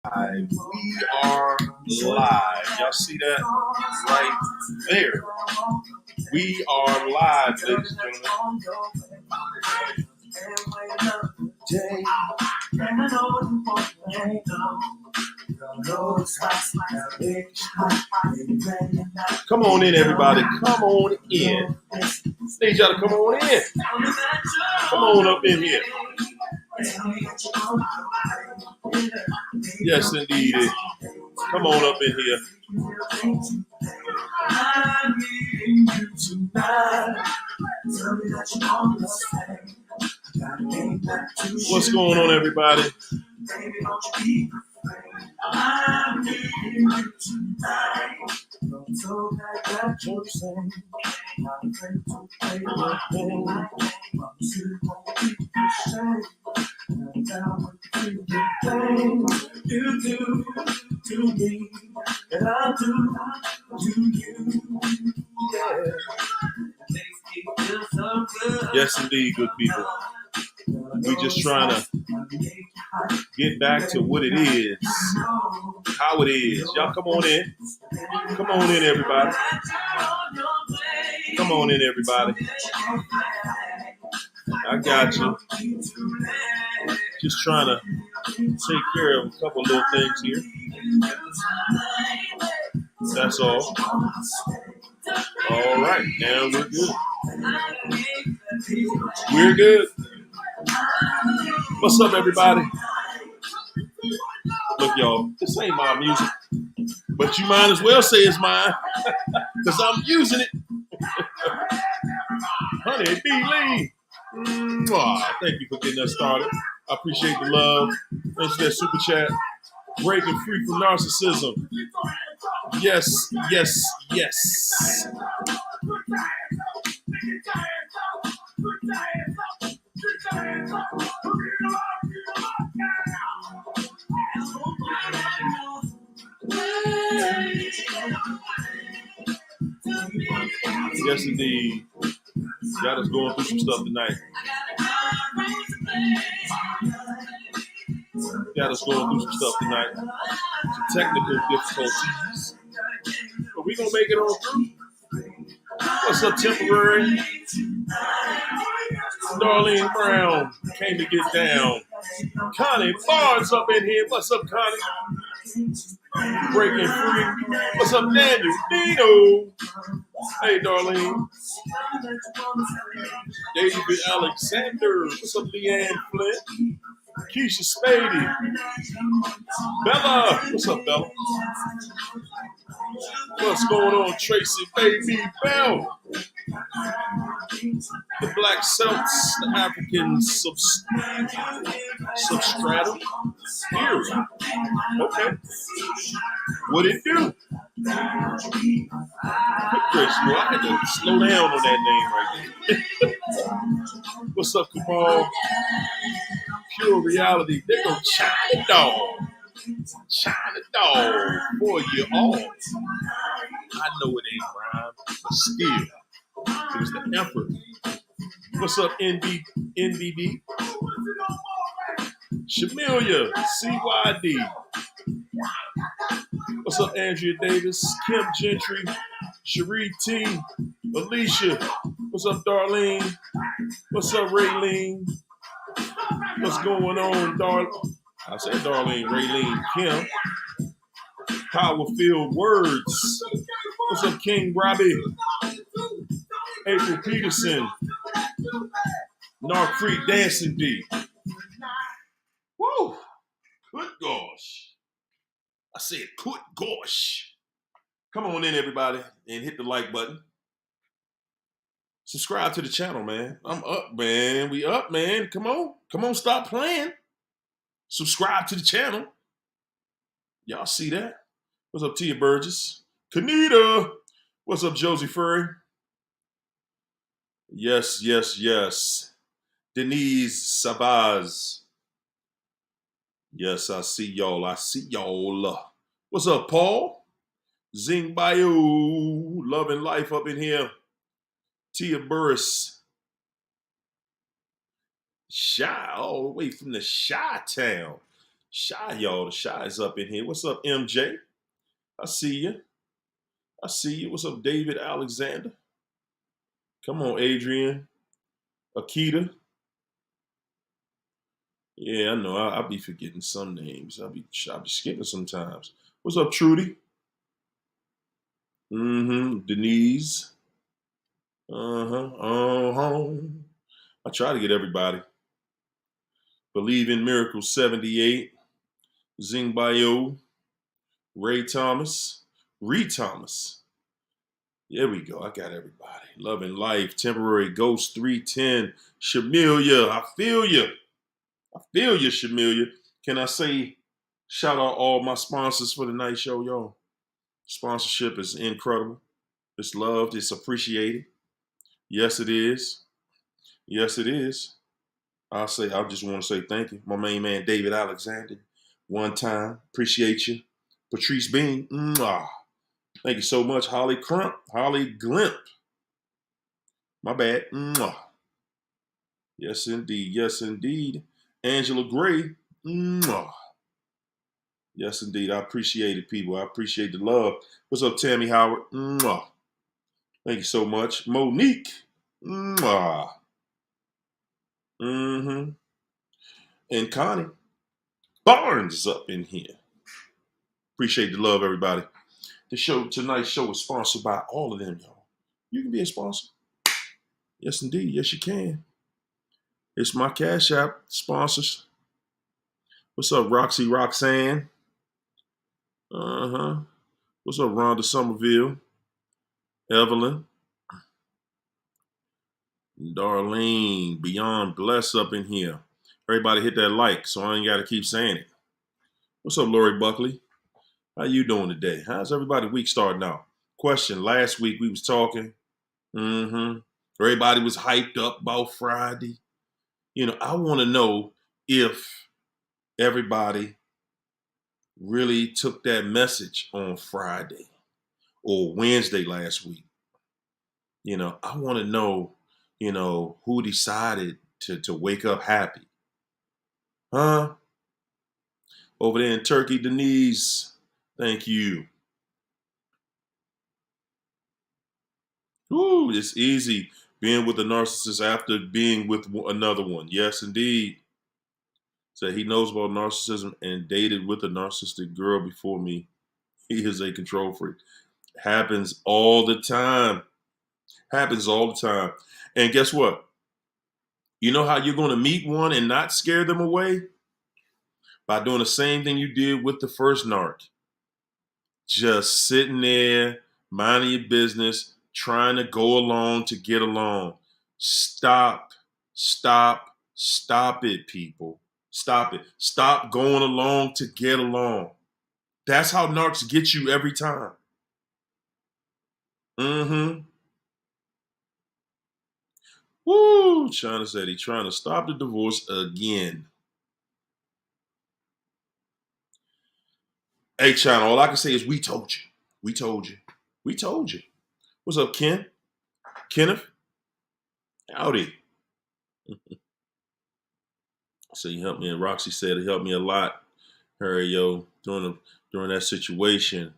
We are live. Y'all see that right there? We are live, ladies and gentlemen. Come on in, everybody. Come on in. Need y'all to come on in. Come on up in here. Yes, indeed. Come on up in here. What's going on, everybody? Yes, indeed, good people. We just trying to get back to what it is, how it is. Y'all come on in. Come on in, everybody. Come on in, everybody. I got you. Just trying to take care of a couple little things here. That's all. All right, now we're good. We're good. What's up, everybody? Look, y'all, this ain't my music, but you might as well say it's mine because I'm using it. Honey B. Lee. Thank you for getting us started. I appreciate the love. Thanks for that super chat. Breaking free from narcissism. Yes, yes, yes. Yes, indeed. Got us going through some stuff tonight. Got us going through some stuff tonight. Some technical difficulties. But we're going to make it on through. What's up, Temporary? Darlene Brown came to get down. Connie Barnes up in here. What's up, Connie? Breaking free. What's up, Daniel? Dino. Hey, Darlene. David Alexander. What's up, Leanne Flint? Keisha Spady. Bella. What's up, Bella? What's going on, Tracy Baby Bell? The Black Celts, the African substratum. Here. Okay. What it do? Good gracious, boy, I had to slow down on that name right there. What's up, Kamal? Pure reality. They go China dog. China dog. Boy, you're all. I know it ain't rhyme, but still. It was the effort. What's up, NBD? Shamilia, CYD. What's up, Andrea Davis? Kim Gentry, Cherie T, Alicia. What's up, Darlene? What's up, Raylene? What's going on, Darlene? I said Darlene, Raylene, Kim. Powerfield Words. What's up, King Robbie? April Peterson. Narc Free Dancing D. Woo! Good gosh. I said, good gosh. Come on in, everybody, and hit the like button. Subscribe to the channel, man. I'm up, man. We up, man. Come on. Come on, stop playing. Subscribe to the channel. Y'all see that? What's up, Tia Burgess? Kanita. What's up, Josie Furry? Yes, yes, yes. Denise Sabaz. Yes, I see y'all. I see y'all. What's up, Paul? Zing Bayou. Loving life up in here. Tia Burris. Shy, all the way from the Chi-Town. Shy, y'all. The Shy is up in here. What's up, MJ? I see you. I see you. What's up, David Alexander? Come on, Adrian. Akita. Yeah, I know. I'll be forgetting some names. I'll be skipping sometimes. What's up, Trudy? Mm-hmm. Denise. Uh-huh. Uh-huh. I try to get everybody. Believe in Miracles 78. Zing Bio. Ray Thomas. Ree Thomas. There we go. I got everybody. Loving Life. Temporary Ghost 310. Shamilia. I feel you. I feel you, Shamilia. Can I say shout out all my sponsors for the night show, y'all? Sponsorship is incredible. It's loved. It's appreciated. Yes, it is. Yes, it is. I just want to say thank you. My main man, David Alexander. One time. Appreciate you. Patrice Bean. Mwah. Thank you so much. Holly Crump. Holly Glimp. My bad. Mwah. Yes, indeed. Yes, indeed. Angela Gray. Mwah. Yes, indeed. I appreciate it, people. I appreciate the love. What's up, Tammy Howard? Mwah. Thank you so much. Monique. Mwah. Mm-hmm. And Connie Barnes is up in here. Appreciate the love, everybody. Tonight's show is sponsored by all of them, y'all. You can be a sponsor. Yes, indeed. Yes, you can. It's my Cash App sponsors. What's up, Roxy Roxanne? Uh-huh. What's up, Rhonda Somerville? Evelyn? Darlene, Beyond Bless up in here. Everybody hit that like, so I ain't got to keep saying it. What's up, Lori Buckley? How you doing today? How's everybody week starting out? Question, last week we was talking. Everybody was hyped up about Friday. I want to know if everybody really took that message on Friday or Wednesday last week. I want to know, who decided to wake up happy. Huh? Over there in Turkey, Denise. Thank you. Ooh, it's easy being with a narcissist after being with another one. Yes, indeed. Said he knows about narcissism and dated with a narcissistic girl before me. He is a control freak. Happens all the time. Happens all the time. And guess what? You know how you're going to meet one and not scare them away? By doing the same thing you did with the first narc. Just sitting there, minding your business, trying to go along to get along. Stop it, people. Stop it. Stop going along to get along. That's how narcs get you every time. Woo! China said he's trying to stop the divorce again. Hey, China, all I can say is we told you. We told you. We told you. What's up, Ken? Kenneth? Howdy. So you helped me, and Roxy said it helped me a lot. During that situation.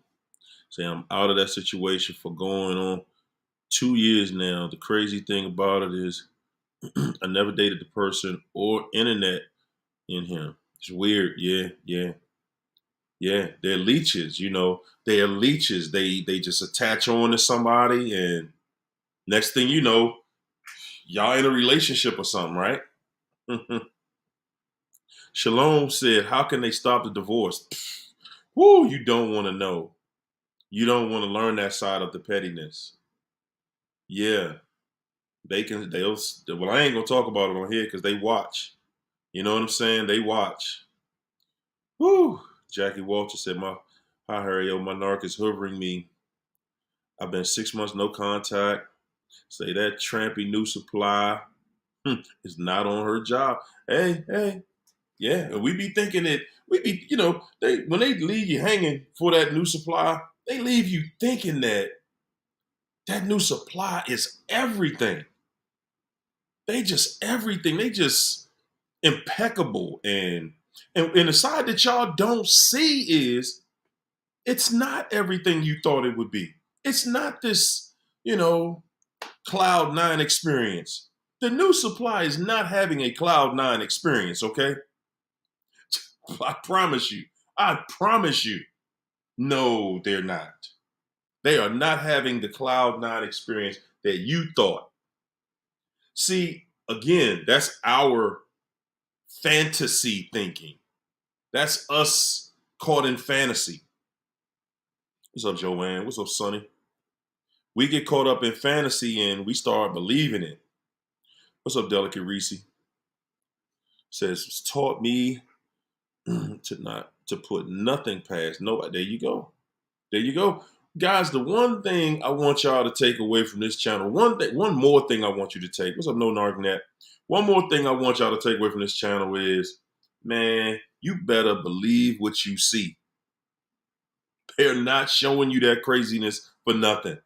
Say I'm out of that situation for going on 2 years now. The crazy thing about it is I never dated the person or internet in him. It's weird. Yeah. They're leeches, They're leeches. They just attach on to somebody, and next thing you know, y'all in a relationship or something, right? Shalom said, how can they stop the divorce? Whoo, you don't want to know. You don't want to learn that side of the pettiness. Yeah. Well, I ain't going to talk about it on here because they watch. You know what I'm saying? They watch. Whoo. Jackie Walter said, hi, Harry, my narc is hovering me. I've been 6 months, no contact. Say that trampy new supply is not on her job. Hey. Yeah, and we be thinking that when they leave you hanging for that new supply, they leave you thinking that new supply is everything. They just everything. They just impeccable and And the side that y'all don't see is it's not everything you thought it would be. It's not this, cloud nine experience. The new supply is not having a cloud nine experience, okay? I promise you. I promise you. No, they're not. They are not having the cloud nine experience that you thought. See, again, that's our fantasy thinking. That's us caught in fantasy. What's up, Joanne? What's up, Sonny? We get caught up in fantasy and we start believing it. What's up, Delicate Reese? Says, it's taught me to put nothing past nobody. There you go. There you go. Guys, the one thing I want y'all to take away from this channel, one more thing I want you to take. What's up, No Narcnet? One more thing I want y'all to take away from this channel is, man, you better believe what you see. They're not showing you that craziness for nothing.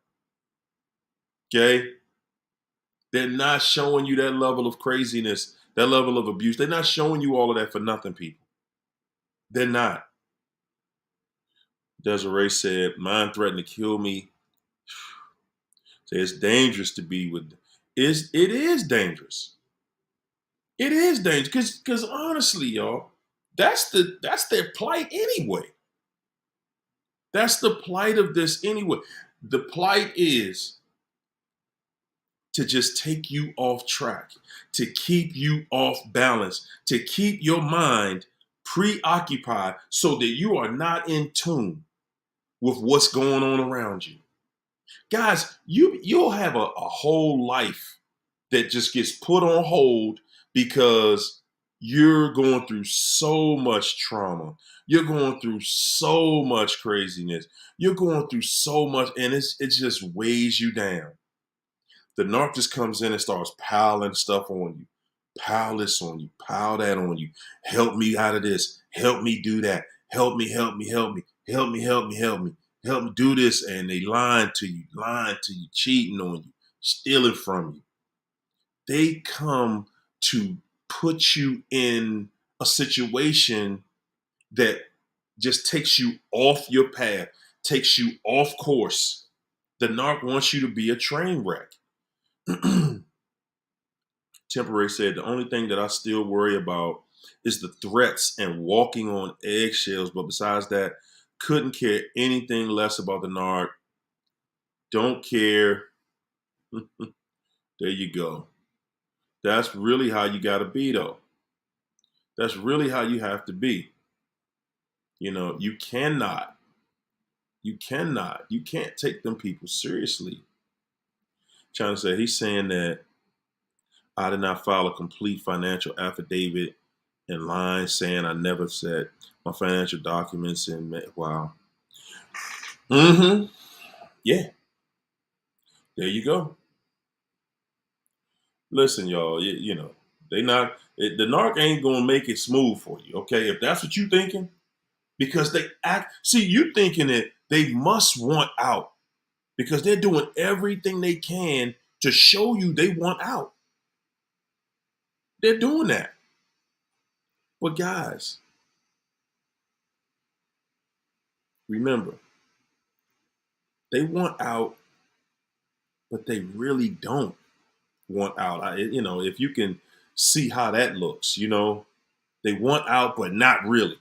Okay? They're not showing you that level of craziness, that level of abuse. They're not showing you all of that for nothing, people. They're not. Desiree said, mine threatened to kill me. So it's dangerous to be with. It is dangerous. It is dangerous because honestly, y'all, that's their plight anyway. That's the plight of this anyway. The plight is to just take you off track, to keep you off balance, to keep your mind preoccupied so that you are not in tune with what's going on around you. Guys, you'll have a whole life that just gets put on hold because you're going through so much trauma. You're going through so much craziness. You're going through so much, and it just weighs you down. The narc just comes in and starts piling stuff on you. Pile this on you. Pile that on you. Help me out of this. Help me do that. Help me, help me, help me. Help me, help me, help me. Help me do this. And they lying to you, cheating on you, stealing from you. They come to put you in a situation that just takes you off your path, takes you off course. The narc wants you to be a train wreck. Temporary said, the only thing that I still worry about is the threats and walking on eggshells. But besides that, couldn't care anything less about the narc. Don't care. There you go. That's really how you got to be, though. That's really how you have to be. You can't take them people seriously. China said, he's saying that I did not file a complete financial affidavit in line saying I never said my financial documents and wow. Mm-hmm. Yeah. There you go. Listen, y'all, the narc ain't gonna make it smooth for you, okay? If that's what you thinking, because you thinking that they must want out because they're doing everything they can to show you they want out. They're doing that. But guys, remember, they want out, but they really don't want out. If you can see how that looks, they want out, but not really.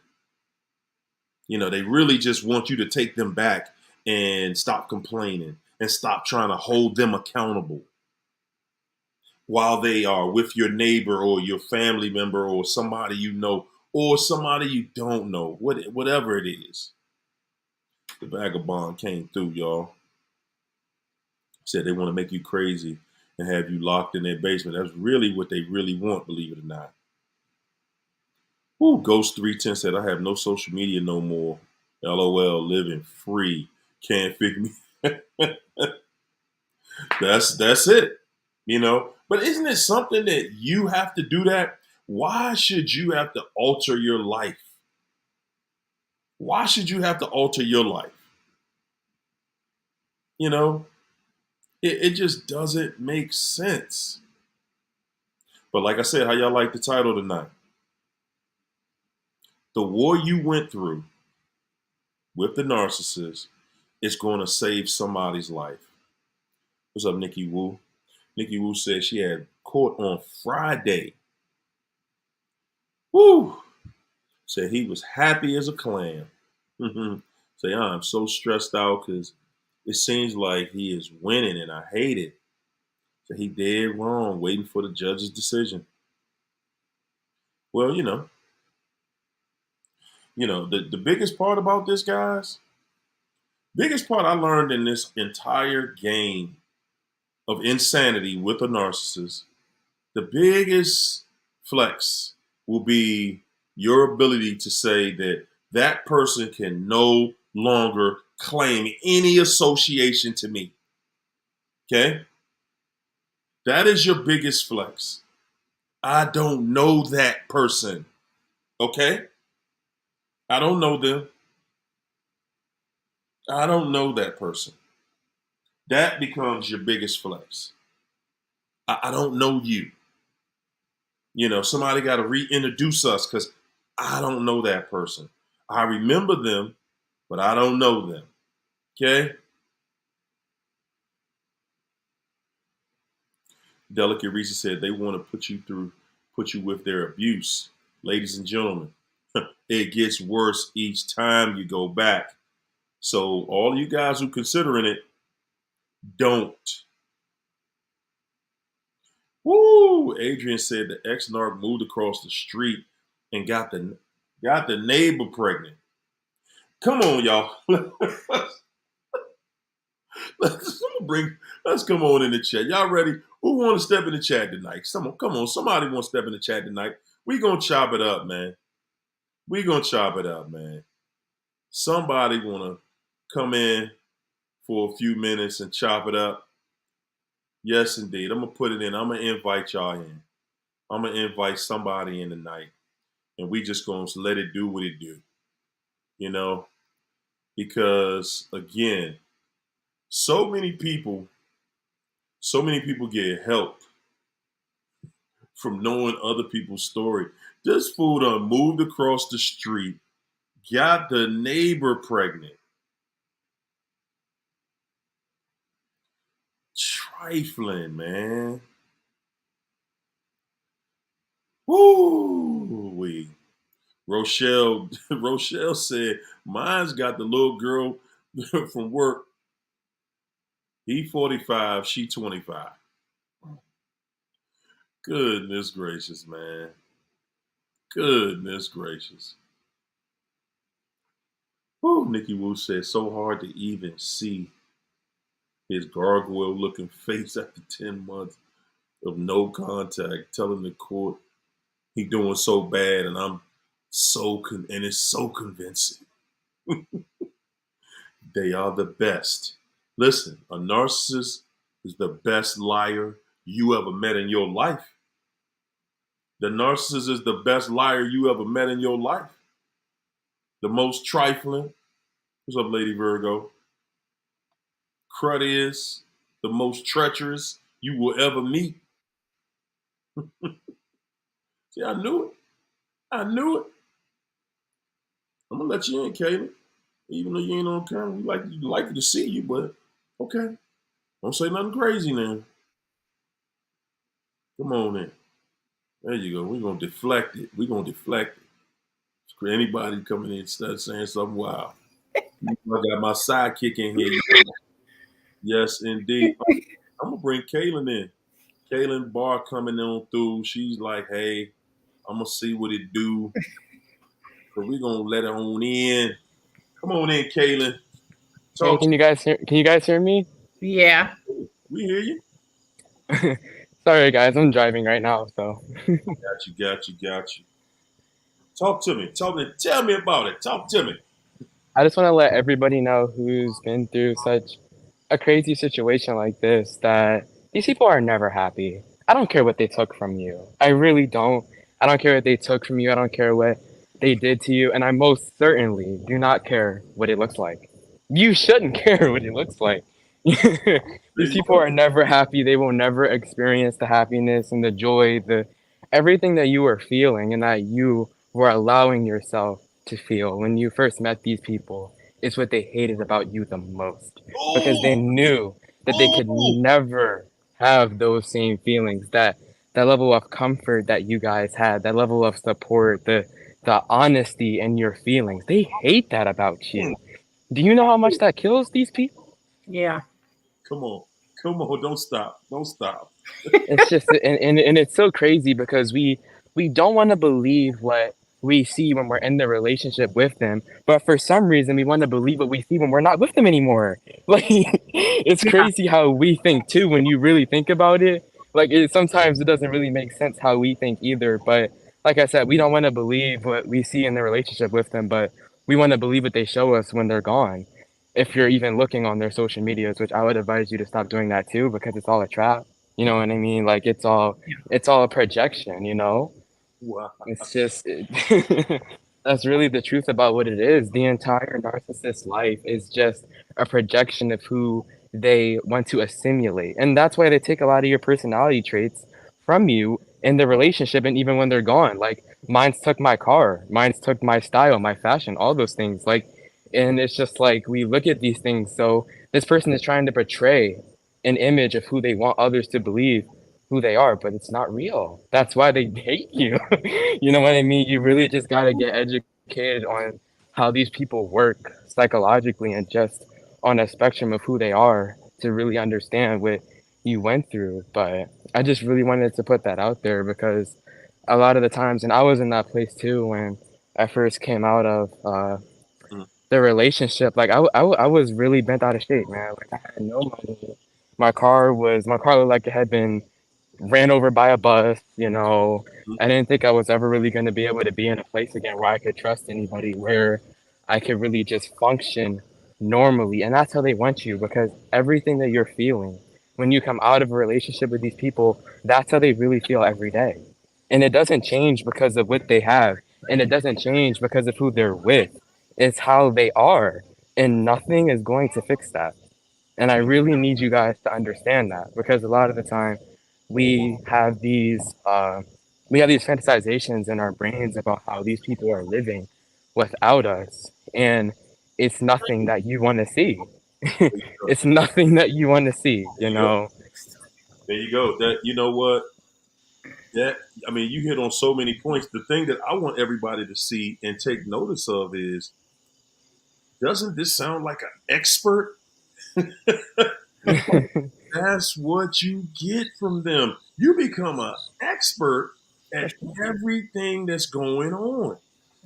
They really just want you to take them back and stop complaining and stop trying to hold them accountable while they are with your neighbor or your family member or somebody you know or somebody you don't know, whatever it is. The vagabond came through, y'all. Said they want to make you crazy and have you locked in their basement. That's really what they really want, believe it or not. Ooh, Ghost 310 said, I have no social media no more. LOL, living free. Can't figure me. That's it. But isn't it something that you have to do that? Why should you have to alter your life? Why should you have to alter your life? It just doesn't make sense. But like I said, how y'all like the title tonight? The war you went through with the narcissist is going to save somebody's life. What's up, Nikki Wu? Nikki Wu said she had court on Friday. Woo! Said he was happy as a clam. Say, I'm so stressed out because it seems like he is winning and I hate it. So he did wrong waiting for the judge's decision. Well, the biggest part about this, guys, biggest part I learned in this entire game of insanity with a narcissist, the biggest flex will be your ability to say that that person can no longer claim any association to me. Okay? That is your biggest flex. I don't know that person. Okay? I don't know them. I don't know that person. That becomes your biggest flex. I don't know you. Somebody got to reintroduce us because I don't know that person. I remember them, but I don't know them. Okay? Delicate Reese said they want to put you with their abuse. Ladies and gentlemen, it gets worse each time you go back. So all you guys who considering it, don't. Woo! Adrian said the ex-narc moved across the street and got the neighbor pregnant. Come on, y'all. Let's come on in the chat. Y'all ready? Who want to step in the chat tonight? Come on. Somebody want to step in the chat tonight. We gonna chop it up, man. Somebody want to come in for a few minutes and chop it up. Yes, indeed. I'm gonna put it in. I'm gonna invite y'all in. I'm gonna invite somebody in tonight, and we just gonna let it do what it do. Because again, so many people get help from knowing other people's story. This fool done moved across the street, got the neighbor pregnant. Trifling, man. Woo! Rochelle said, mine's got the little girl from work. He 45, she 25. Goodness gracious, man. Goodness gracious. Woo, Nikki Wu said, so hard to even see his gargoyle-looking face after 10 months of no contact, telling the court he doing so bad, and I'm and it's so convincing. They are the best. Listen, a narcissist is the best liar you ever met in your life. The narcissist is the best liar you ever met in your life. The most trifling. What's up, Lady Virgo? Crud is the most treacherous you will ever meet. See, I knew it. I'm gonna let you in, Caleb. Even though you ain't on camera, we like to see you, but okay. Don't say nothing crazy now. Come on in. There you go. We're gonna deflect it. For anybody coming in and start saying something wild. I got my sidekick in here. Yes, indeed. I'm gonna bring Kaylin in. Kaylin Barr coming on through. She's like, hey, I'm gonna see what it do. So we're gonna let her on in. Come on in, Kaylin. Hey, can you guys hear me? Yeah. We hear you. Sorry guys, I'm driving right now, so. Got you. Talk to me. Tell me about it. Talk to me. I just want to let everybody know who's been through such a crazy situation like this that these people are never happy. I don't care what they took from you. I really don't. I don't care what they took from you. I don't care what they did to you. And I most certainly do not care what it looks like. You shouldn't care what it looks like. These people are never happy. They will never experience the happiness and the joy, the everything that you were feeling and that you were allowing yourself to feel when you first met these people is what they hated about you the most, because they Oh, knew that they could oh, never have those same feelings, that level of comfort that you guys had, that level of support, the honesty in your feelings. They hate that about you. Do you know how much that kills these people? Yeah. come on. Come on. Don't stop. Don't stop. It's just and it's so crazy because we don't want to believe what we see when we're in the relationship with them, but for some reason we want to believe what we see when we're not with them anymore. Like it's Yeah. crazy how we think too when you really think about it. Like sometimes it doesn't really make sense how we think either, but like I said, we don't want to believe what we see in the relationship with them, but we want to believe what they show us when they're gone. If you're even looking on their social medias, which I would advise you to stop doing that too because it's all a trap. You know what I mean? Like it's all a projection, you know? Wow. It's just that's really the truth about what it is. The entire narcissist life is just a projection of who they want to assimilate. And that's why they take a lot of your personality traits from you in the relationship and even when they're gone. Like mine's took my car, mine's took my style, my fashion, all those things. Like and it's just like we look at these things. So this person is trying to portray an image of who they want others to believe who they are, but it's not real. That's why they hate you. You know what I mean? You really just got to get educated on how these people work psychologically and just on a spectrum of who they are to really understand what you went through. But I just really wanted to put that out there because a lot of the times, and I was in that place too when I first came out of Mm. the relationship. Like I was really bent out of shape, man. Like I had no money. My car looked like it had been ran over by a bus, you know. I didn't think I was ever really going to be able to be in a place again where I could trust anybody, where I could really just function normally. And that's how they want you because everything that you're feeling when you come out of a relationship with these people, that's how they really feel every day. And it doesn't change because of what they have, and it doesn't change because of who they're with. It's how they are, and nothing is going to fix that. And I really need you guys to understand that because a lot of the time we have these fantasizations in our brains about how these people are living without us, and it's nothing that you want to see. It's nothing that you want to see, There you you go. know. There you go. That you know what? That I mean, you hit on so many points. The thing that I want everybody to see and take notice of is, doesn't this sound like an expert? That's what you get from them. You become an expert For at sure. everything that's going on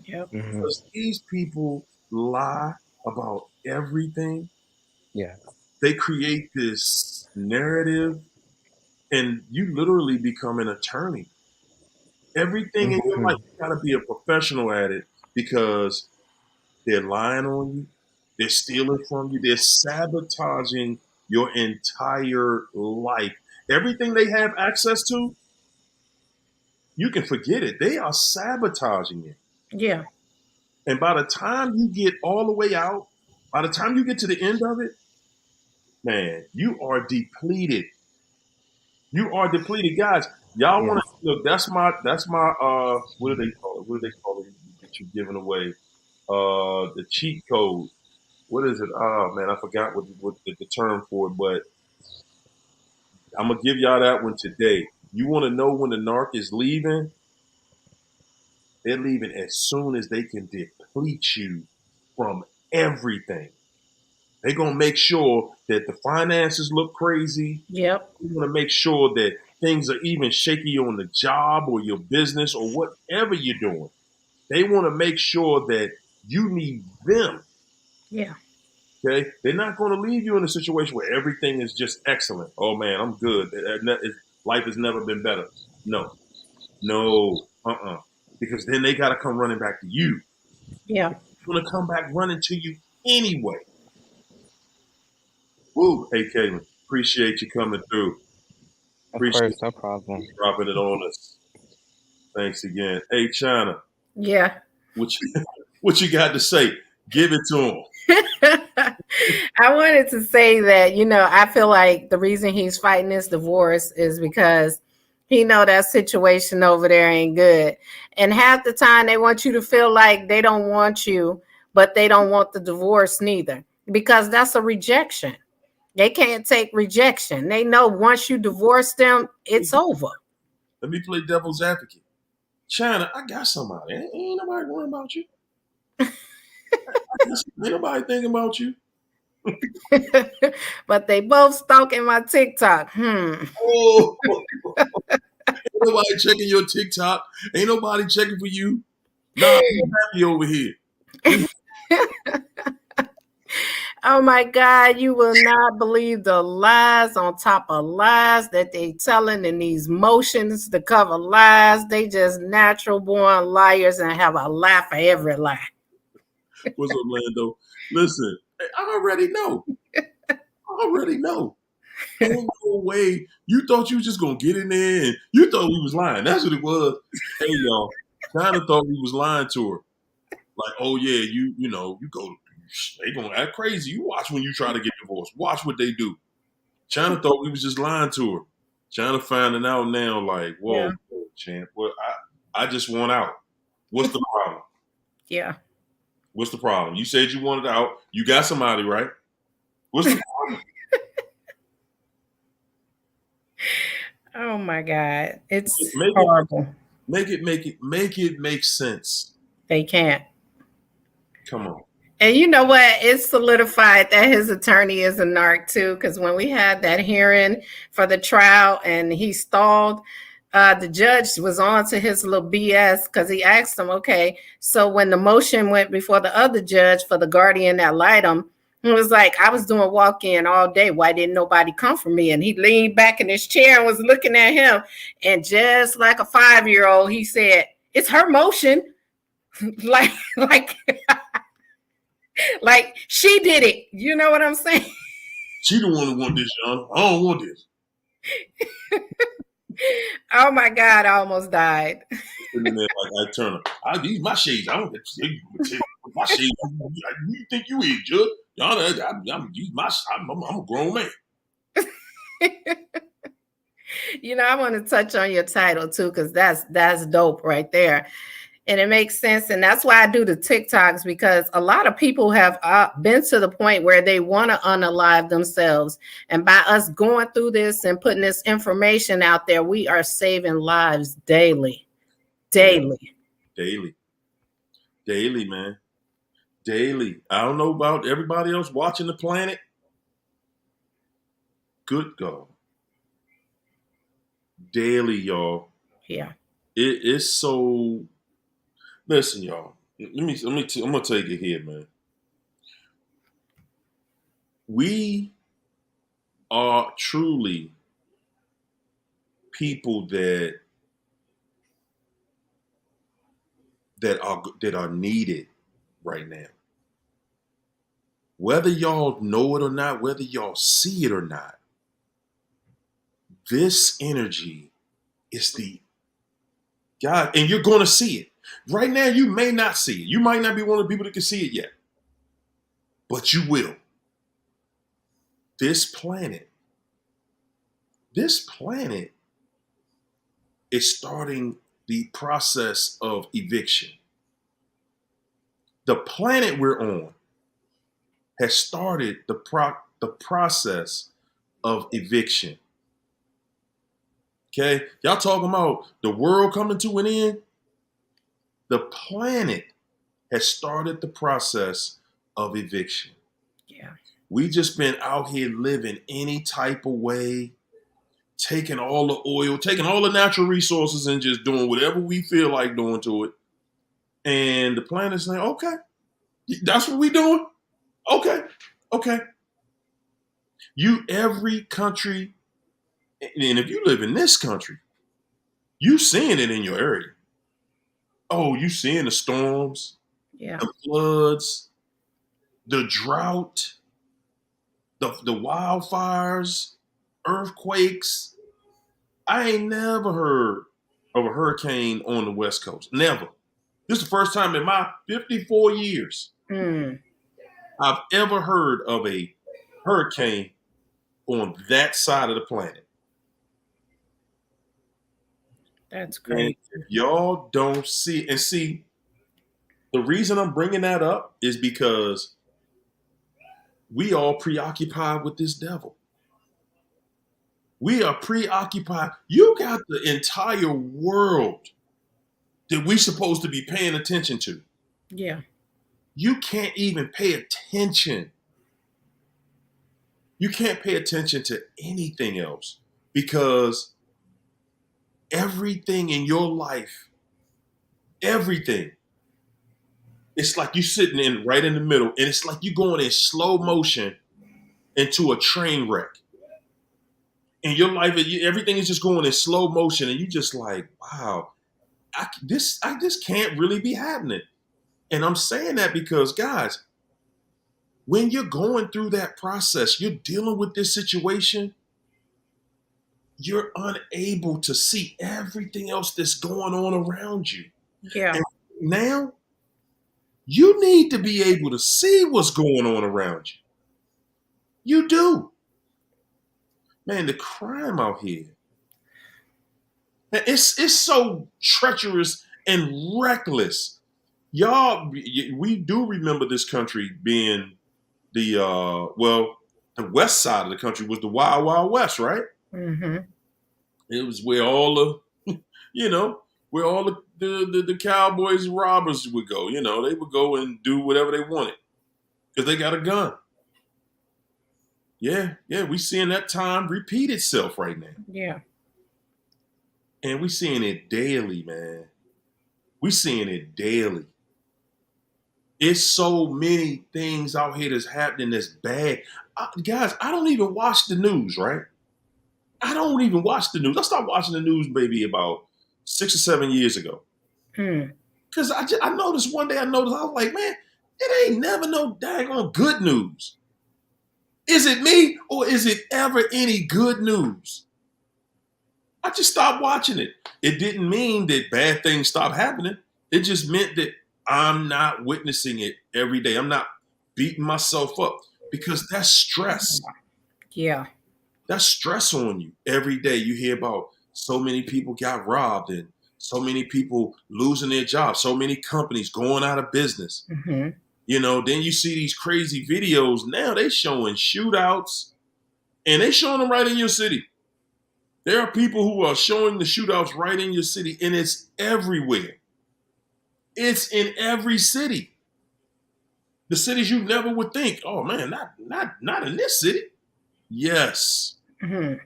Yep. Mhm. because these people lie about everything. Yeah. They create this narrative, and you literally become an attorney. Everything in your life, Mhm. you got to be a professional at it because they're lying on you, they're stealing from you, they're sabotaging your entire life. Everything they have access to, you can forget it. They are sabotaging it. Yeah. And by the time you get all the way out, by the time you get to the end of it, man, you are depleted. You are depleted, guys. Y'all want Yes. to look? That's my what do they call it? What do they call it that you're giving away? The cheat code. What is it? Oh man, I forgot what the term for it, but I'm gonna give y'all that one today. You want to know when the narc is leaving? They're leaving as soon as they can deplete you from everything. They're gonna make sure that the finances look crazy. Yep. They want to make sure that things are even shaky on the job or your business or whatever you're doing. They want to make sure that you need them. Yeah. Okay, they're not going to leave you in a situation where everything is just excellent. Oh man, I'm good. Life has never been better. No, no, because then they got to come running back to you. Yeah. They're going to come back running to you anyway. Woo! Hey, Caitlin, appreciate you coming through. Of Appreciate course, no problem. you dropping it on us. Thanks again. Hey, China, Yeah. what you, what you got to say? Give it to him. I wanted to say that, I feel like the reason he's fighting this divorce is because He know that situation over there ain't good. And half the time they want you to feel like they don't want you, but they don't want the divorce neither. Because that's a rejection. They can't take rejection. They know once you divorce them, it's over. Let me play devil's advocate. China, I got somebody. Ain't nobody worrying about you. Ain't nobody thinking about you. But they both stalking my TikTok. Oh, ain't nobody checking your TikTok. Ain't nobody checking for you. Nah, I'm happy over here. Oh my God, you will not believe the lies on top of lies that they telling in these motions to cover lies. They just natural born liars and have a lie for every lie. What's up, Lando? Listen, I already know. Ain't no way. You thought you was just gonna get in there and you thought we was lying. That's what it was. Hey y'all, China thought we was lying to her. Like, oh yeah, you know, you go, they gonna act crazy. You watch when you try to get divorced. Watch what they do. China thought we was just lying to her. China finding out now, like, whoa, Yeah. champ. Well, I just want out. What's the problem? Yeah. What's the problem? You said you wanted out. You got somebody, right? What's the problem? Oh my God. It's Make horrible. it make sense. They can't. Come on. And you know what? It's solidified that his attorney is a narc too. Because when we had that hearing for the trial and he stalled, the judge was on to his little BS because he asked him, okay, so when the motion went before the other judge for the guardian ad litem, he was like, I was doing walk-in all day. Why didn't nobody come for me? And he leaned back in his chair and was looking at him. And just like a 5-year-old, he said, it's her motion. like, like she did it. You know what I'm saying? She the one who want this, John. I don't want this. Oh my God, I almost died. Sitting there like I Turner. I use my shades. I don't get my shades. Who you think you is, Judge? Y'all, I'm use my. I'm a grown man. You know, I want to touch on your title too, because that's dope right there. And it makes sense. And that's why I do the TikToks, because a lot of people have been to the point where they want to unalive themselves. And by us going through this and putting this information out there, we are saving lives daily. Daily. Yeah. Daily, man. Daily. I don't know about everybody else watching the planet. Good God. Daily, y'all. Yeah. It's so. Listen, y'all. I'm gonna take it here, man. We are truly people that are needed right now. Whether y'all know it or not, whether y'all see it or not, this energy is the God, and you're going to see it. Right now, you may not see it. You might not be one of the people that can see it yet, but you will. This planet is starting the process of eviction. The planet we're on has started the process of eviction. Okay, y'all talking about the world coming to an end? The planet has started the process of eviction. Yeah. We just been out here living any type of way, taking all the oil, taking all the natural resources and just doing whatever we feel like doing to it. And the planet's saying, okay, that's what we doing? Okay, okay. Every country, and if you live in this country, you seeing it in your area. Oh, you seeing the storms, Yeah. the floods, the drought, the wildfires, earthquakes. I ain't never heard of a hurricane on the West Coast. Never. This is the first time in my 54 years Mm. I've ever heard of a hurricane on that side of the planet. That's And crazy. if y'all don't see, the reason I'm bringing that up is because we all preoccupied with this devil. We are preoccupied. You got the entire world that we supposed to be paying attention to. Yeah. You can't even pay attention. You can't pay attention to anything else because everything in your life, everything, it's like you sitting in right in the middle, and it's like you going in slow motion into a train wreck. In your life, everything is just going in slow motion, and you just like, wow, this can't really be happening. And I'm saying that because, guys, when you're going through that process, you're dealing with this situation, you're unable to see everything else that's going on around you. Yeah. And now you need to be able to see what's going on around you. You do. Man, the crime out here, it's so treacherous and reckless. Y'all, we do remember this country being the west side of the country was the Wild Wild West, right? Mm-hmm. It was where all the, where all the cowboys and robbers would go. They would go and do whatever they wanted because they got a gun. Yeah, we seeing that time repeat itself right now. Yeah. And we seeing it daily, man. We seeing it daily. It's so many things out here that's happening that's bad. Guys, I don't even watch the news, right? I don't even watch the news. I stopped watching the news maybe about 6 or 7 years ago. Because I noticed one day, I was like, man, it ain't never no daggone good news. Is it me or is it ever any good news? I just stopped watching it. It didn't mean that bad things stopped happening. It just meant that I'm not witnessing it every day. I'm not beating myself up because that's stress. Yeah. That's stress on you. Every day you hear about so many people got robbed and so many people losing their jobs, so many companies going out of business. Mm-hmm. Then you see these crazy videos. Now they showing shootouts and they showing them right in your city. There are people who are showing the shootouts right in your city, and it's everywhere. It's in every city. The cities you never would think, oh man, not in this city. Yes. Mm-hmm.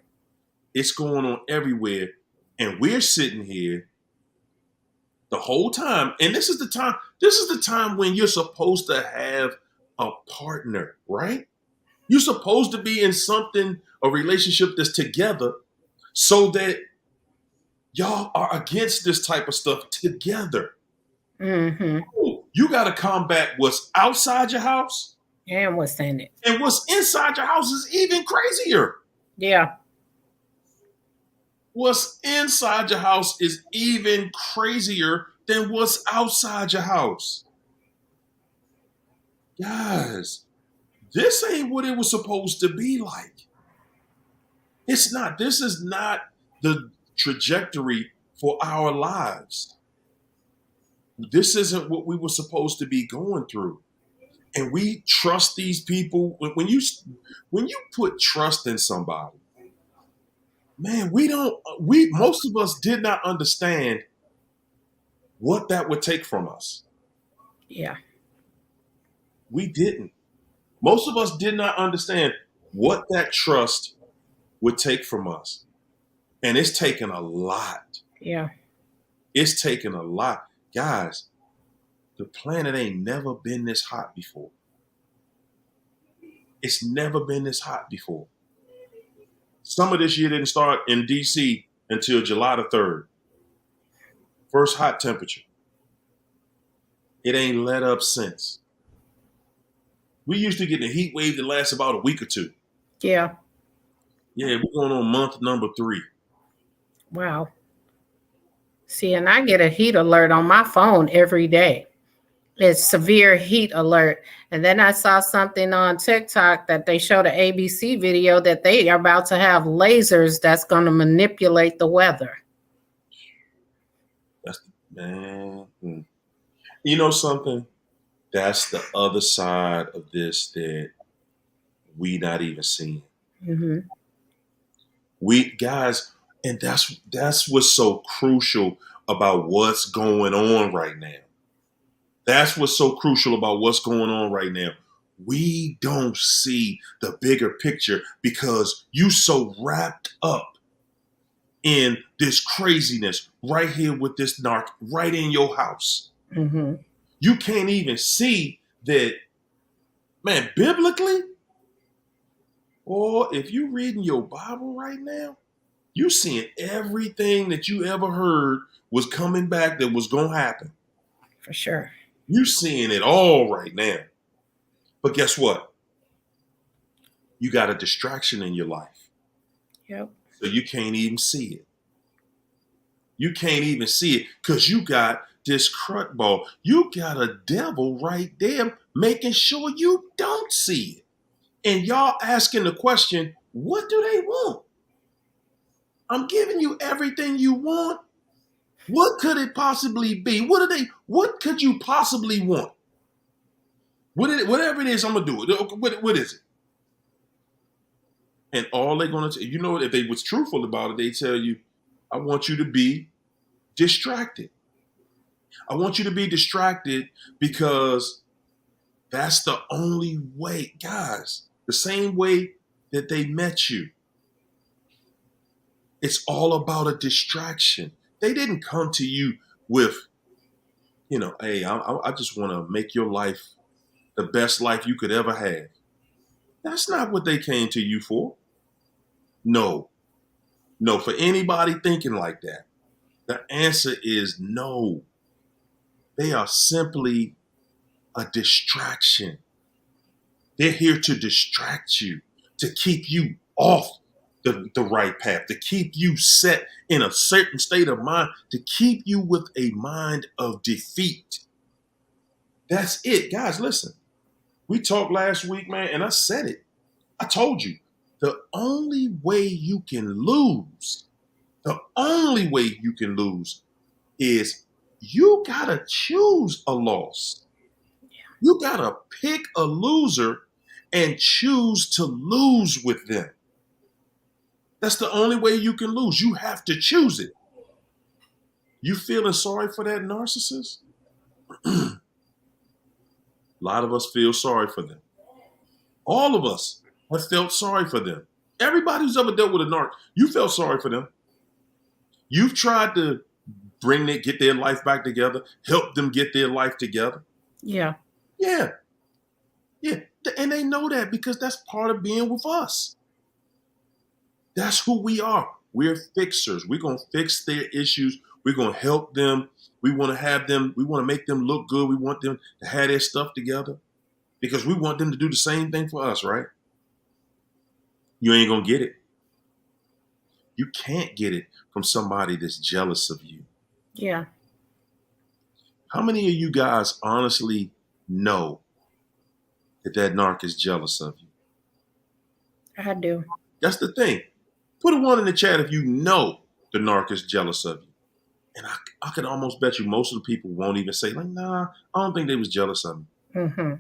It's going on everywhere. And we're sitting here the whole time. And this is the time when you're supposed to have a partner, right? You're supposed to be in a relationship that's together so that y'all are against this type of stuff together. Mm-hmm. You got to combat what's outside your house. And what's in it. And what's inside your house is even crazier. Yeah. What's inside your house is even crazier than what's outside your house. Guys, this ain't what it was supposed to be like. It's not. This is not the trajectory for our lives. This isn't what we were supposed to be going through. And we trust these people. When you put trust in somebody, man, most of us did not understand what that would take from us. Yeah. We didn't. Most of us did not understand what that trust would take from us. And it's taken a lot. Yeah. It's taken a lot. Guys, the planet ain't never been this hot before. It's never been this hot before. Summer this year didn't start in DC until July the 3rd. First hot temperature. It ain't let up since. We used to get a heat wave that lasts about a week or two. Yeah. Yeah, we're going on month number 3. Wow. See, and I get a heat alert on my phone every day. It's severe heat alert. And then I saw something on TikTok that they showed an ABC video that they are about to have lasers that's going to manipulate the weather. That's man. You know something? That's the other side of this that we not even seeing. Mm-hmm. We guys, and that's what's so crucial about what's going on right now. That's what's so crucial about what's going on right now. We don't see the bigger picture because you so wrapped up in this craziness right here with this narc right in your house. Mm-hmm. You can't even see that, man, biblically, or if you're reading your Bible right now, you seeing everything that you ever heard was coming back that was going to happen. For sure. You seeing it all right now. But guess what? You got a distraction in your life. Yep. So you can't even see it. You can't even see it because you got this crut ball. You got a devil right there making sure you don't see it. And y'all asking the question, what do they want? I'm giving you everything you want. What could it possibly be? What could you possibly want? Whatever it is, I'm gonna do it. What is it? And all they're gonna tell you know, if they was truthful about it, they tell you, I want you to be distracted. I want you to be distracted because that's the only way, guys. The same way that they met you. It's all about a distraction. They didn't come to you with, hey, I just want to make your life the best life you could ever have. That's not what they came to you for. No. No, for anybody thinking like that, the answer is no. They are simply a distraction. They're here to distract you, to keep you off the right path, to keep you set in a certain state of mind, to keep you with a mind of defeat. That's it. Guys, listen. We talked last week, man, and I said it. I told you, the only way you can lose, is you gotta choose a loss. You gotta pick a loser and choose to lose with them. That's the only way you can lose. You have to choose it. You feeling sorry for that narcissist? A lot of us feel sorry for them. All of us have felt sorry for them. Everybody who's ever dealt with a narc, you felt sorry for them. You've tried to get their life back together, help them get their life together. Yeah. Yeah. Yeah. And they know that because that's part of being with us. That's who we are. We're fixers. We're going to fix their issues. We're going to help them. We want to make them look good. We want them to have their stuff together because we want them to do the same thing for us, right? You ain't going to get it. You can't get it from somebody that's jealous of you. Yeah. How many of you guys honestly know that narc is jealous of you? I do. That's the thing. Put a 1 in the chat if you know the narc is jealous of you. And I could almost bet you most of the people won't even say, like, nah, I don't think they was jealous of me. Mm-hmm.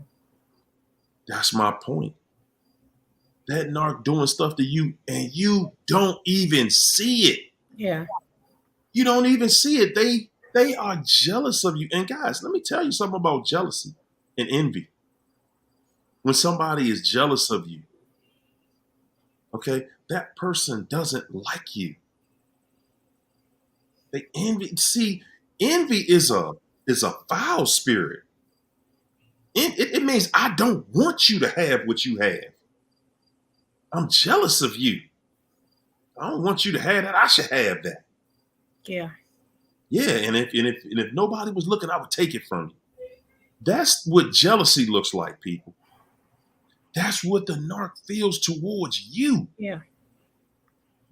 That's my point. That narc doing stuff to you and you don't even see it. Yeah. You don't even see it. They are jealous of you. And guys, let me tell you something about jealousy and envy. When somebody is jealous of you, okay, that person doesn't like you. They envy. See, envy is a foul spirit. It means I don't want you to have what you have. I'm jealous of you. I don't want you to have that. I should have that. Yeah. Yeah, and if nobody was looking, I would take it from you. That's what jealousy looks like, people. That's what the narc feels towards you. Yeah.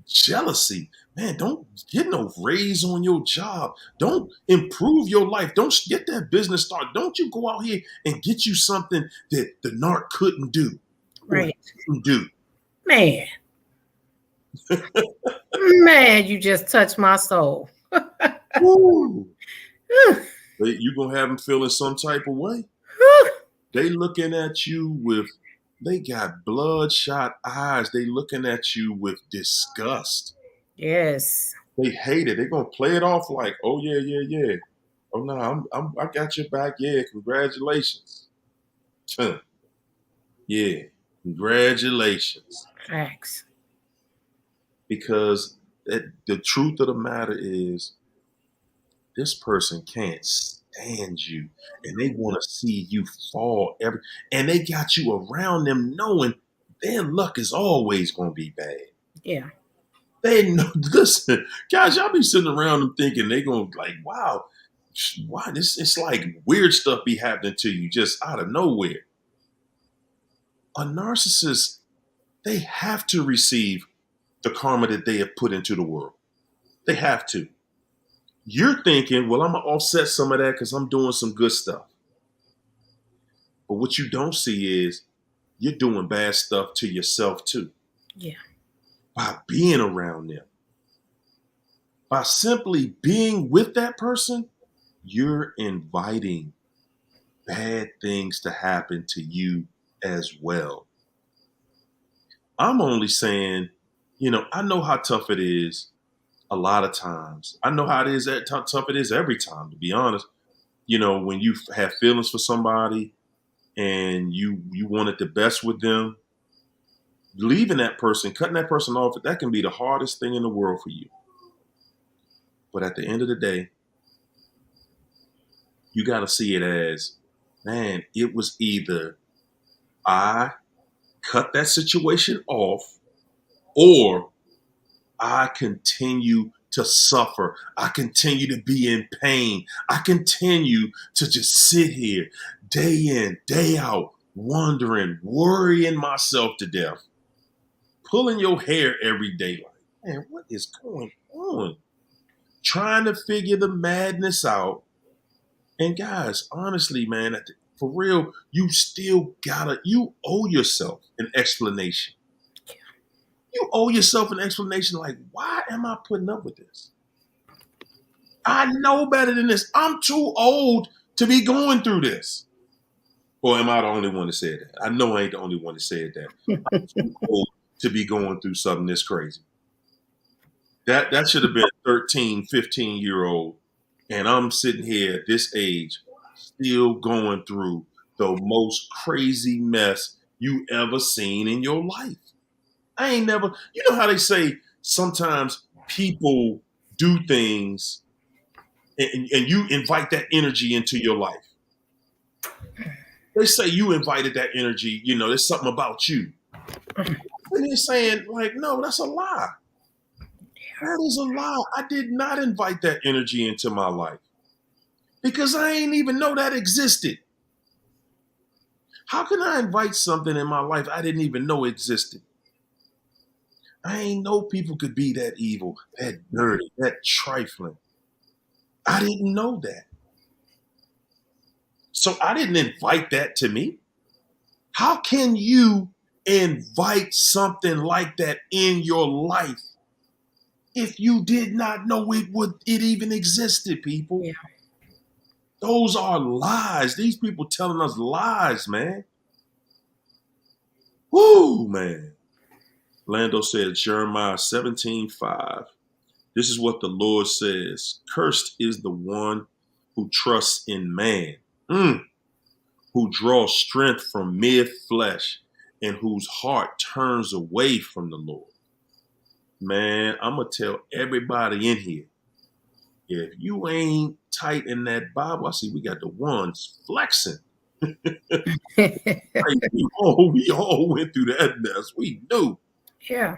Jealousy. Man, don't get no raise on your job. Don't improve your life. Don't get that business started. Don't you go out here and get you something that the narc couldn't do. Right. Couldn't do. Man. Man, you just touched my soul. Woo. You gonna have them feeling some type of way. They looking at you with, they got bloodshot eyes. They looking at you with disgust. Yes. They hate it. They're gonna play it off like, oh yeah, yeah, yeah. Oh no, I got your back. Yeah, congratulations. Yeah, congratulations. Facts. Because the truth of the matter is, this person can't stand you, and they want to see you fall and they got you around them knowing their luck is always going to be bad. Yeah. They know. Listen, guys, y'all be sitting around them thinking they going to like, wow, why this? It's like weird stuff be happening to you just out of nowhere. A narcissist, they have to receive the karma that they have put into the world. They have to. You're thinking, well, I'm going to offset some of that because I'm doing some good stuff. But what you don't see is you're doing bad stuff to yourself too. Yeah. By being around them. By simply being with that person, you're inviting bad things to happen to you as well. I'm only saying, I know how tough it is a lot of times. I know how it is, tough it is every time, to be honest. When you have feelings for somebody and you wanted the best with them, leaving that person, cutting that person off, that can be the hardest thing in the world for you. But at the end of the day, you got to see it as, man, it was either I cut that situation off or I continue to suffer. I continue to be in pain. I continue to just sit here day in, day out, wondering, worrying myself to death, pulling your hair every day like, man, what is going on? Trying to figure the madness out. And guys, honestly, man, for real, you owe yourself an explanation. You owe yourself an explanation like, why am I putting up with this? I know better than this. I'm too old to be going through this. Or am I the only one that said that? I know I ain't the only one that said that. I'm too old to be going through something this crazy. That should have been a 13, 15-year-old. And I'm sitting here at this age, still going through the most crazy mess you ever seen in your life. I ain't never, you know how they say sometimes people do things and you invite that energy into your life. They say you invited that energy, there's something about you. And they're saying, like, no, that's a lie. That is a lie. I did not invite that energy into my life because I ain't even know that existed. How can I invite something in my life I didn't even know existed? I ain't know people could be that evil, that dirty, that trifling. I didn't know that. So I didn't invite that to me. How can you invite something like that in your life if you did not know it even existed, people? Yeah. Those are lies. These people telling us lies, man. Woo, man. Lando said, Jeremiah 17:5. This is what the Lord says. Cursed is the one who trusts in man, who draws strength from mere flesh, and whose heart turns away from the Lord. Man, I'm going to tell everybody in here, if you ain't tight in that Bible, I see we got the ones flexing. We all went through that mess. We knew. Yeah.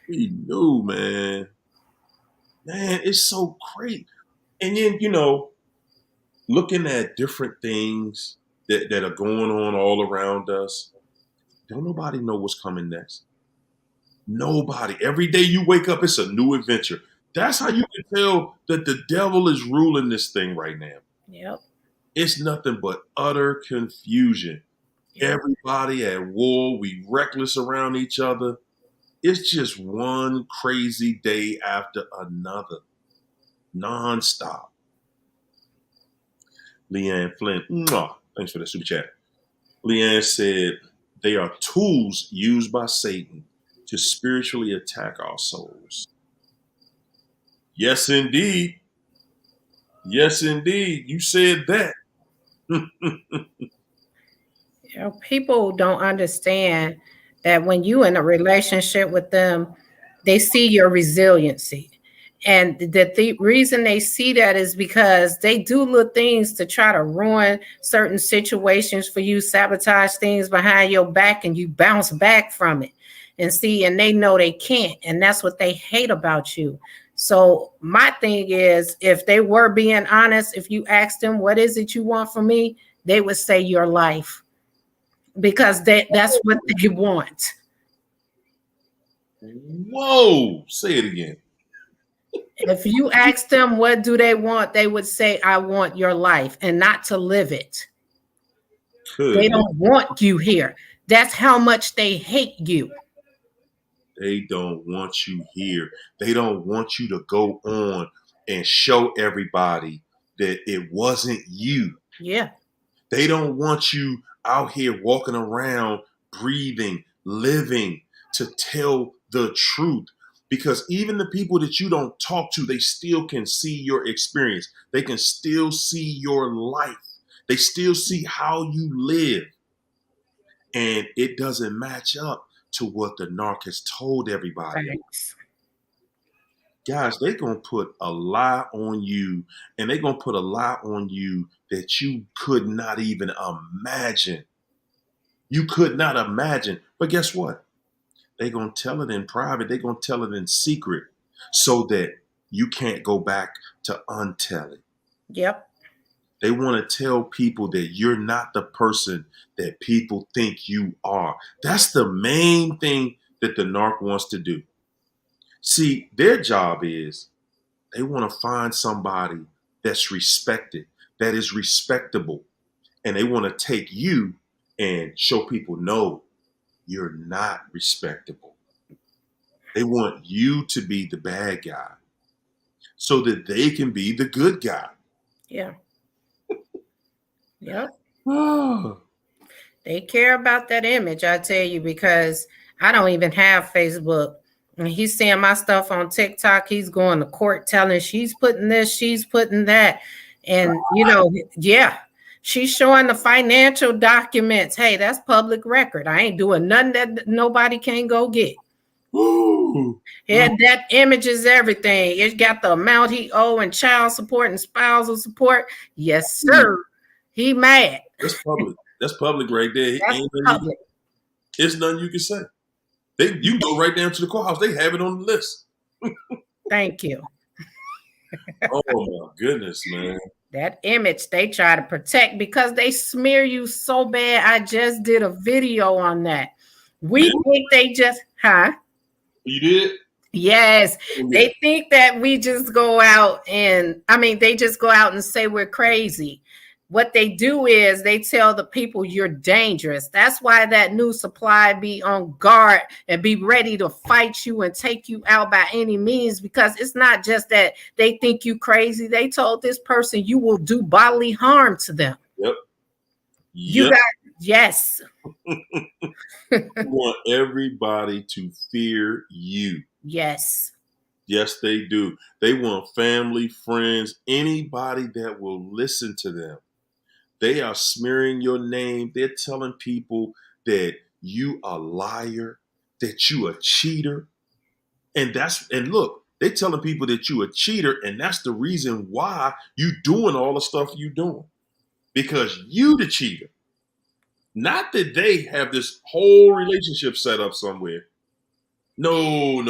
We knew, man. Man, it's so great. And then, looking at different things that are going on all around us, don't nobody know what's coming next. Nobody. Every day you wake up, it's a new adventure. That's how you can tell that the devil is ruling this thing right now. Yep. It's nothing but utter confusion. Yep. Everybody at war. We reckless around each other. It's just one crazy day after another. nonstop. Leanne Flynn, mwah, thanks for the super chat. Leanne said, they are tools used by Satan to spiritually attack our souls. Yes, indeed. Yes, indeed. You said that. People don't understand that when you in a relationship with them, they see your resiliency. And the reason they see that is because they do little things to try to ruin certain situations for you, sabotage things behind your back, and you bounce back from it. And they know they can't. And that's what they hate about you. So my thing is, if they were being honest, if you asked them, what is it you want from me? They would say your life, because that's what they want. Whoa, say it again. If you ask them what do they want, they would say, I want your life, and not to live it. Good. They don't want you here. That's how much they hate you. They don't want you here. They don't want you to go on and show everybody that it wasn't you. Yeah. They don't want you out here walking around, breathing, living to tell the truth. Because even the people that you don't talk to, they still can see your experience. They can still see your life. They still see how you live. And it doesn't match up to what the narc has told everybody. Thanks. Guys, they're going to put a lie on you, and they're going to put a lie on you that you could not even imagine. You could not imagine. But guess what? They're going to tell it in private. They're going to tell it in secret so that you can't go back to untell it. Yep. They want to tell people that you're not the person that people think you are. That's the main thing that the narc wants to do. See, their job is they want to find somebody that's respected, that is respectable, and they want to take you and show people, no, you're not respectable. They want you to be the bad guy so that they can be the good guy. Yeah. Yep. Oh. They care about that image, I tell you, because I don't even have Facebook. And he's seeing my stuff on TikTok. He's going to court telling she's putting this, she's putting that. And, yeah, she's showing the financial documents. Hey, that's public record. I ain't doing nothing that nobody can go get. Ooh. Yeah, that image is everything. It's got the amount he owe and child support and spousal support. Yes, sir. He mad. That's public. That's public right there. That's public. It's nothing you can say. You can go right down to the courthouse. They have it on the list. Thank you. Oh my goodness, man. That image they try to protect because they smear you so bad. I just did a video on that. We think they just, You did? Yes. They think that we just go out and, they just go out and say we're crazy. What they do is they tell the people you're dangerous. That's why that new supply be on guard and be ready to fight you and take you out by any means, because it's not just that they think you crazy. They told this person you will do bodily harm to them. Yep. Yes. You want everybody to fear you. Yes. Yes, they do. They want family, friends, anybody that will listen to them. They are smearing your name. They're telling people that you a liar, that you a cheater. And look, they're telling people that you a cheater, and that's the reason why you doing all the stuff you doing. Because you the cheater. Not that they have this whole relationship set up somewhere. No.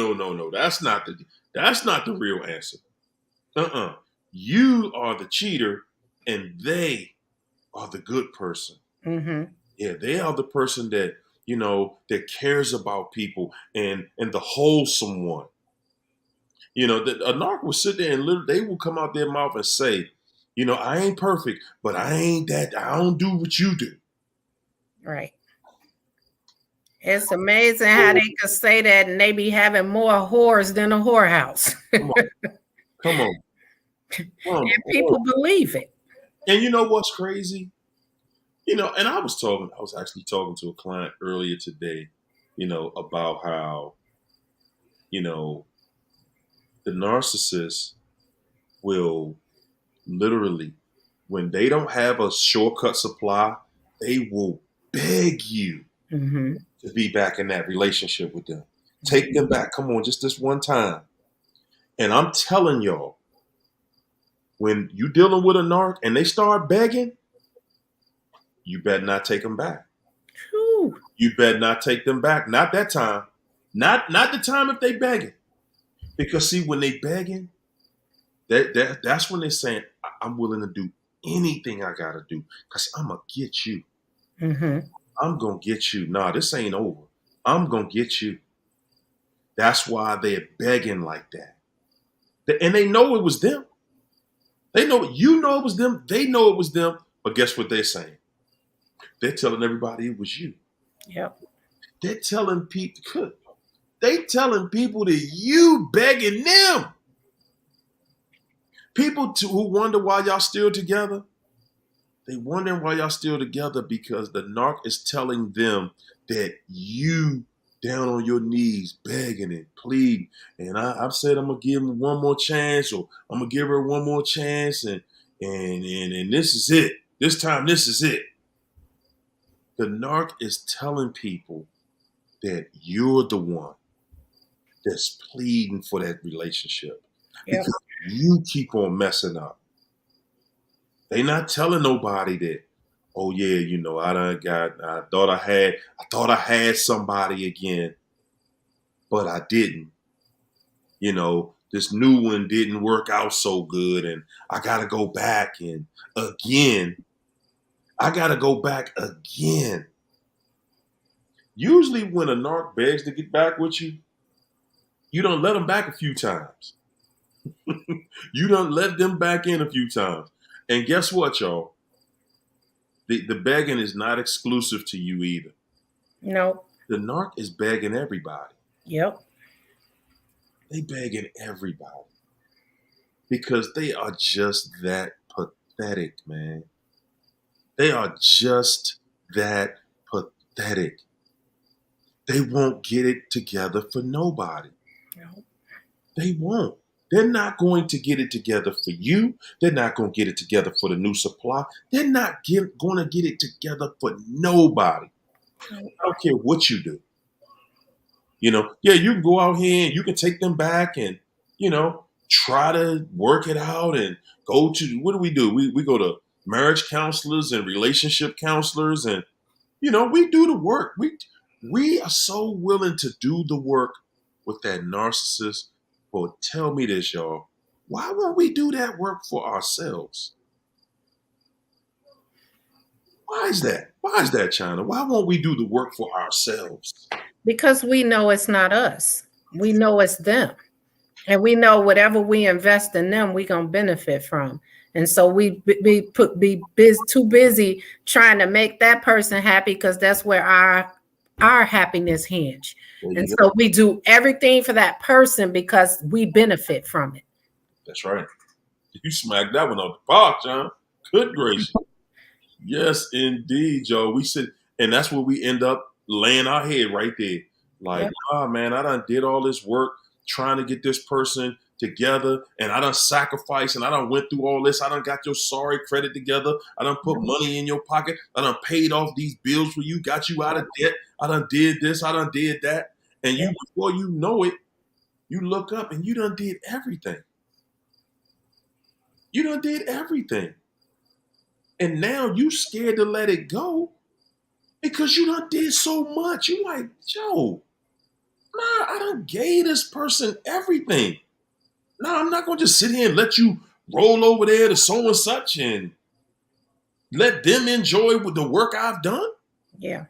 That's not the real answer. You are the cheater, and they are the good person. Mm-hmm. Yeah, they are the person that, that cares about people and the wholesome one. A narc will sit there and literally, they will come out their mouth and say, I ain't perfect, but I don't do what you do. Right. It's amazing how they could say that and they be having more whores than a whorehouse. Come on. Oh, And people believe it. and you know what's crazy? And I was actually talking to a client earlier today, about how, you know, the narcissist will literally, when they don't have a shortcut supply, they will beg you Mm-hmm. to be back in that relationship with them. Take them back. Come on, just this one time. And I'm telling y'all, when you dealing with a narc and they start begging, you better not take them back. Whew. You better not take them back. Not that time. Not the time if they begging. Because see, when they begging, that's when they're saying, I'm willing to do anything I gotta do because I'm gonna get you. Mm-hmm. I'm gonna get you. Nah, this ain't over. I'm gonna get you. That's why they're begging like that. And they know it was them. They know it was them. They know it was them. But guess what they're saying? They're telling everybody it was you. Yep. They're telling people. They telling people that you begging them. People who wonder why y'all still together. They wondering why y'all still together because the narc is telling them that you down on your knees begging and pleading. And I've said I'm gonna give him one more chance, or I'm gonna give her one more chance, and this is it. This time, this is it. The narc is telling people that you're the one that's pleading for that relationship Yep. because you keep on messing up. They not telling nobody that, oh yeah, I thought I had somebody again, but I didn't. This new one didn't work out so good and I gotta go back and again. I gotta go back again. Usually when a narc begs to get back with you, you don't let them back a few times. You don't let them back in a few times. And guess what, y'all? The begging is not exclusive to you either. No. The narc is begging everybody. Yep. They begging everybody because they are just that pathetic, man. They are just that pathetic. They won't get it together for nobody. No. They won't. They're not going to get it together for you. They're not going to get it together for the new supply. They're not going to get it together for nobody. I don't care what you do. Yeah, you can go out here and you can take them back and, try to work it out and go to, what do? We go to marriage counselors and relationship counselors and, we do the work. We are so willing to do the work with that narcissist. But tell me this, y'all. Why won't we do that work for ourselves? Why is that? Why is that, China? Why won't we do the work for ourselves? Because we know it's not us. We know it's them. And we know whatever we invest in them, we're going to benefit from. And so we be too busy trying to make that person happy because that's where our happiness hinge. And so we do everything for that person because we benefit from it. That's right. You smacked that one off the park, John. Good gracious. Yes, indeed, Joe. We said, and that's where we end up laying our head right there. Like, Yep. oh man, I done did all this work trying to get this person together, and I done sacrificed, and I done went through all this. I done got your sorry credit together. I done put money in your pocket. I done paid off these bills for you, got you out of debt. I done did this. I done did that. And you, before you know it, you look up and you done did everything. You done did everything. And now you scared to let it go because you done did so much. You like, Joe, nah, I done gave this person everything. Nah, I'm not going to just sit here and let you roll over there to so and such and let them enjoy the work I've done. Yeah.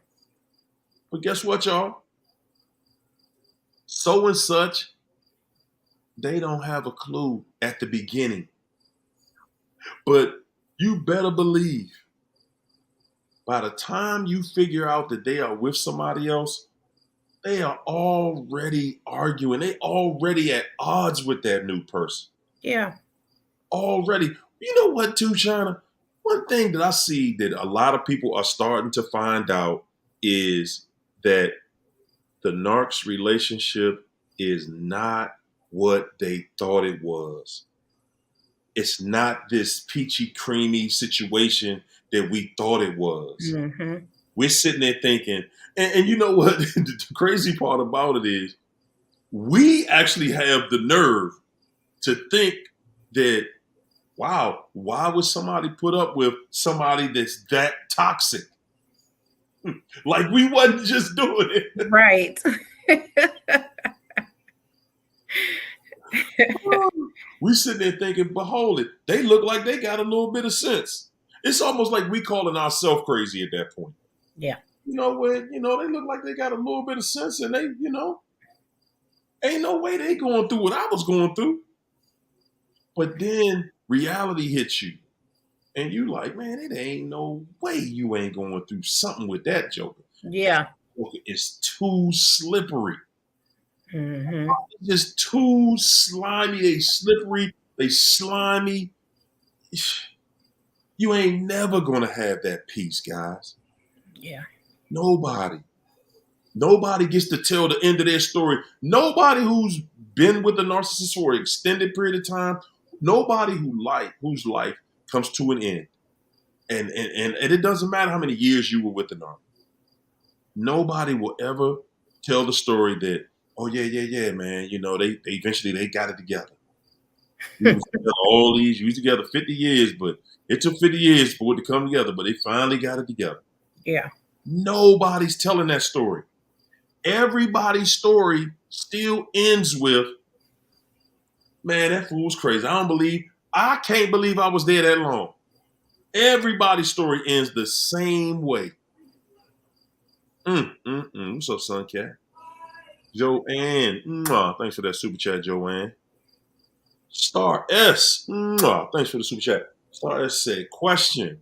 But guess what, y'all? So and such, they don't have a clue at the beginning. But you better believe by the time you figure out that they are with somebody else, they are already arguing. They already at odds with that new person. Yeah. already. You know what, too, China? One thing that I see that a lot of people are starting to find out is that the narcs relationship is not what they thought it was. It's not this peachy creamy situation that we thought it was. Mm-hmm. We're sitting there thinking, and you know what? The crazy part about it is we actually have the nerve to think that, wow, why would somebody put up with somebody that's that toxic? Like we wasn't just doing it. Right. We sitting there thinking, behold it, they look like they got a little bit of sense. It's almost like we calling ourselves crazy at that point. Yeah. You know, when, they look like they got a little bit of sense and they, ain't no way they going through what I was going through. But then reality hits you. And you like, man, it ain't no way you ain't going through something with that joker. Yeah. It's too slippery. Mm-hmm. It's just too slimy. They slippery. They slimy. You ain't never going to have that peace, guys. Yeah. Nobody. Nobody gets to tell the end of their story. Nobody who's been with a narcissist for an extended period of time, nobody whose life comes to an end. And it doesn't matter how many years you were with the narc. Nobody will ever tell the story that, oh yeah, man, they eventually they got it together. We was together 50 years, but it took 50 years for it to come together, but they finally got it together. Yeah. Nobody's telling that story. Everybody's story still ends with, man, that fool's crazy. I can't believe I was there that long. Everybody's story ends the same way. What's up, son, cat? Joanne, thanks for that super chat, Joanne. Star S, thanks for the super chat. Star S said, question.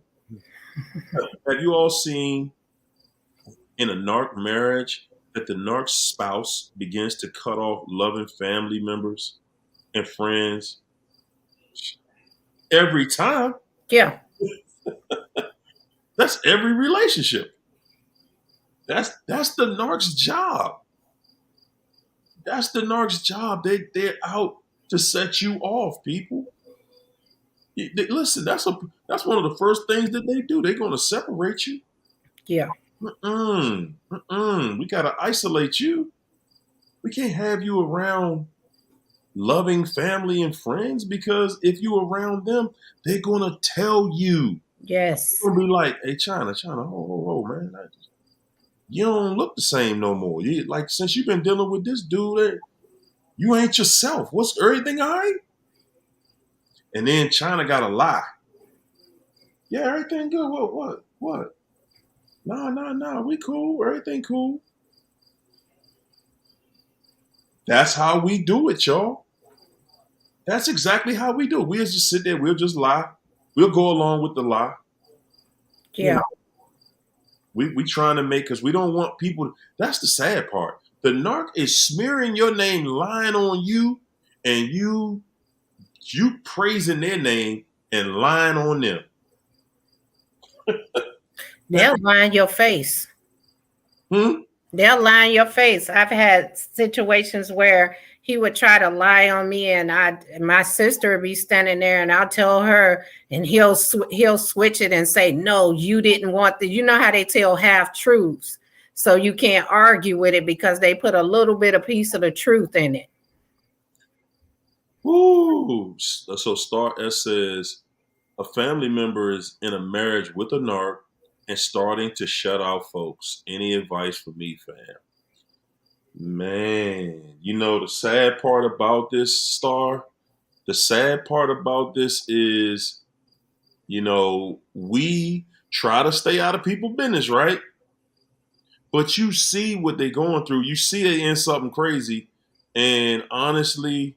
Have you all seen in a narc marriage that the narc spouse begins to cut off loving family members and friends every time? Yeah. That's every relationship. That's the narc's job. That's the narc's job. They're out to set you off, people. Listen, that's one of the first things that they do. They're going to separate you. Yeah. We got to isolate you. We can't have you around loving family and friends, because if you around them, they're going to tell you. Yes. They're going to be like, hey, China, hold, man. You don't look the same no more. Since you've been dealing with this dude, you ain't yourself. What's everything all right? And then China got to lie. Yeah, everything good. What? Nah. We cool. Everything cool. That's how we do it, y'all. That's exactly how we do it. We'll just sit there. We'll just lie. We'll go along with the lie. Yeah. We trying to make, because we don't want people. That's the sad part. The narc is smearing your name, lying on you, and you praising their name and lying on them. They'll lie in your face. They'll lie in your face. I've had situations where he would try to lie on me, and my sister would be standing there, and I'll tell her, and he'll switch it and say, no, you didn't want the, you know how they tell half truths. So you can't argue with it because they put a little bit of piece of the truth in it. Ooh. So Star S says, a family member is in a marriage with a narc and starting to shut out folks. Any advice for me, fam? Man, the sad part about this, Star, the sad part about this is, we try to stay out of people's business, right? But you see what they're going through. You see they in something crazy. And honestly,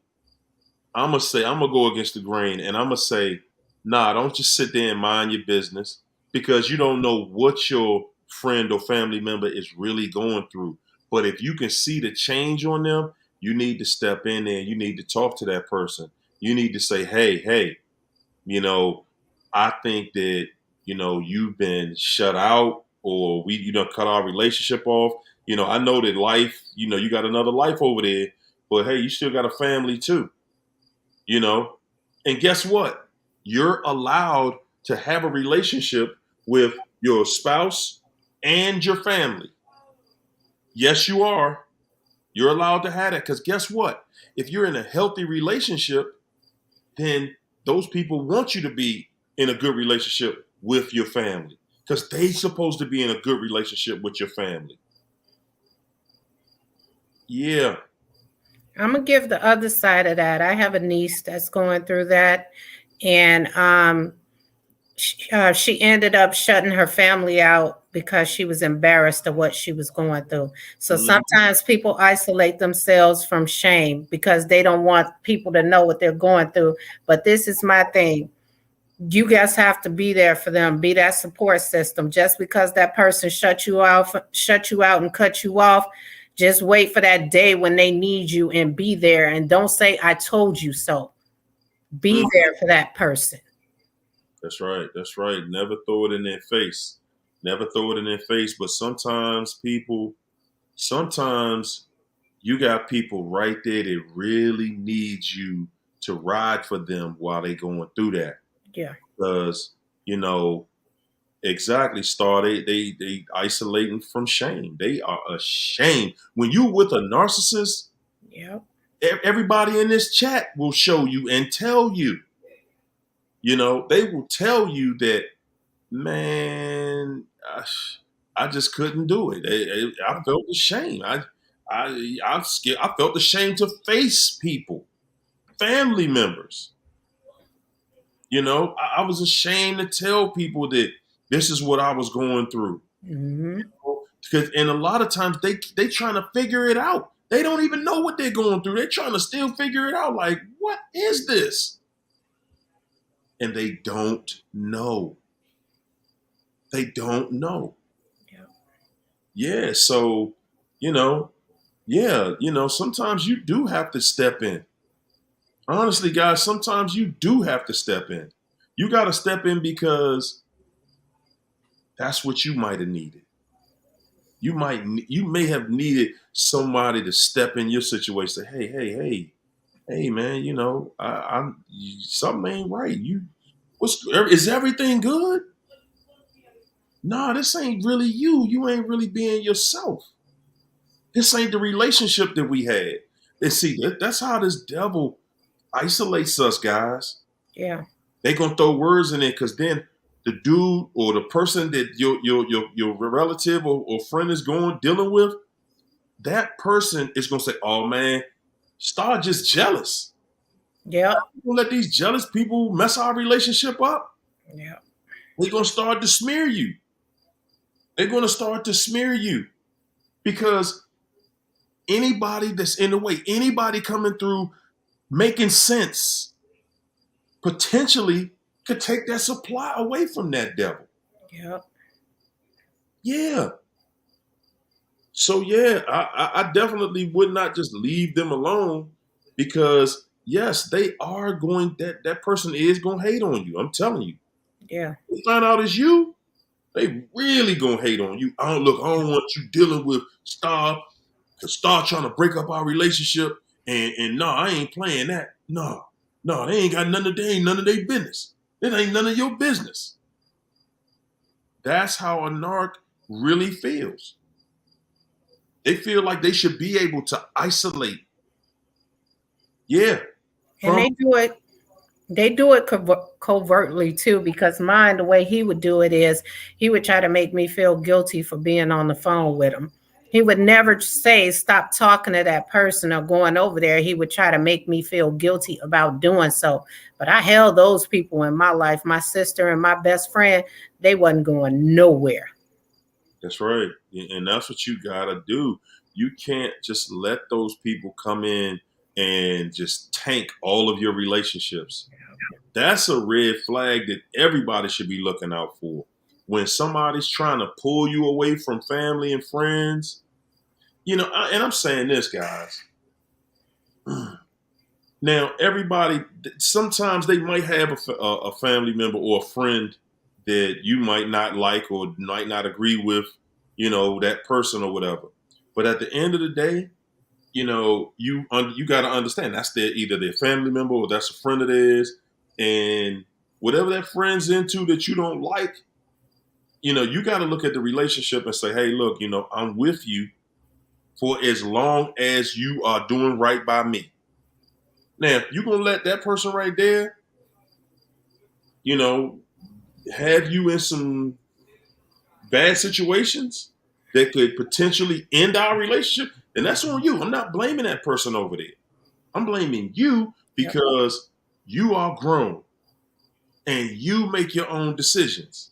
I'm going to go against the grain, and I'm going to say, nah, don't just sit there and mind your business, because you don't know what your friend or family member is really going through. But if you can see the change on them, you need to step in there. You need to talk to that person. You need to say, hey, you know, I think that, you know, you've been shut out or we, you know, cut our relationship off. You know, I know that life, you know, you got another life over there, but hey, you still got a family too, you know? And guess what? You're allowed to have a relationship with your spouse and your family. Yes, you are. You're allowed to have that because guess what? If you're in a healthy relationship, then those people want you to be in a good relationship with your family because they supposed to be in a good relationship with your family. Yeah. I'm gonna give the other side of that. I have a niece that's going through that, and she ended up shutting her family out because she was embarrassed of what she was going through. So Mhm. sometimes people isolate themselves from shame because they don't want people to know what they're going through. But this is my thing. You guys have to be there for them, be that support system. Just because that person shut you out and cut you off, just wait for that day when they need you and be there. And don't say, I told you so. Be Mm. there for that person. That's right. That's right. Never throw it in their face. Never throw it in their face. But sometimes you got people right there that really need you to ride for them while they going through that. Yeah. Because, you know, exactly, Star. They isolating from shame. They are ashamed. When you with a narcissist, Yeah. everybody in this chat will show you and tell you. You know, they will tell you that, man, I just couldn't do it. I felt the shame. I'm scared. I felt the shame to face people, family members. You know, I was ashamed to tell people that this is what I was going through. Mm-hmm. Because and a lot of times they trying to figure it out. They don't even know what they're going through. They're trying to still figure it out. Like, what is this? And they don't know. They don't know. Yeah. Yeah. So, you know, yeah, you know, sometimes you do have to step in. Honestly, guys, sometimes you do have to step in. You got to step in because that's what you might have needed. You may have needed somebody to step in your situation. Say, hey, man, you know, something ain't right. Is everything good? No, this ain't really you. You ain't really being yourself. This ain't the relationship that we had. And see, that's how this devil isolates us, guys. Yeah. They gonna throw words in it because then the dude or the person that your relative or friend is going dealing with, that person is gonna say, "Oh man, Star just jealous. Yep. We'll let these jealous people mess our relationship up. Yep. They're gonna start to smear you. They're gonna start to smear you because anybody that's in the way, anybody coming through making sense, potentially could take that supply away from that devil. Yep. Yeah. So yeah, I definitely would not just leave them alone because yes, they are going that person is gonna hate on you. I'm telling you. Yeah. They find out it's you, they really gonna hate on you. I don't want you dealing with Star because Star trying to break up our relationship. And no, I ain't playing that. No, no, they ain't none of their business. It ain't none of your business. That's how a narc really feels. They feel like they should be able to isolate. Yeah. And From they do it covertly too, because mine, the way he would do it is he would try to make me feel guilty for being on the phone with him. He would never say stop talking to that person or going over there. He would try to make me feel guilty about doing so. But I held those people in my life, my sister and my best friend, they wasn't going nowhere. That's right. And that's what you gotta do. You can't just let those people come in and just tank all of your relationships. That's a red flag that everybody should be looking out for. When somebody's trying to pull you away from family and friends, you know, and I'm saying this, guys. Now, everybody, sometimes they might have a family member or a friend that you might not like or might not agree with, that person or whatever. But at the end of the day, you got to understand that's either their family member or that's a friend of theirs, and whatever that friend's into that you don't like, you got to look at the relationship and say, hey, look, I'm with you for as long as you are doing right by me. Now, if you're gonna let that person right there, have you in some bad situations that could potentially end our relationship, then that's on you. I'm not blaming that person over there. I'm blaming you because you are grown and you make your own decisions.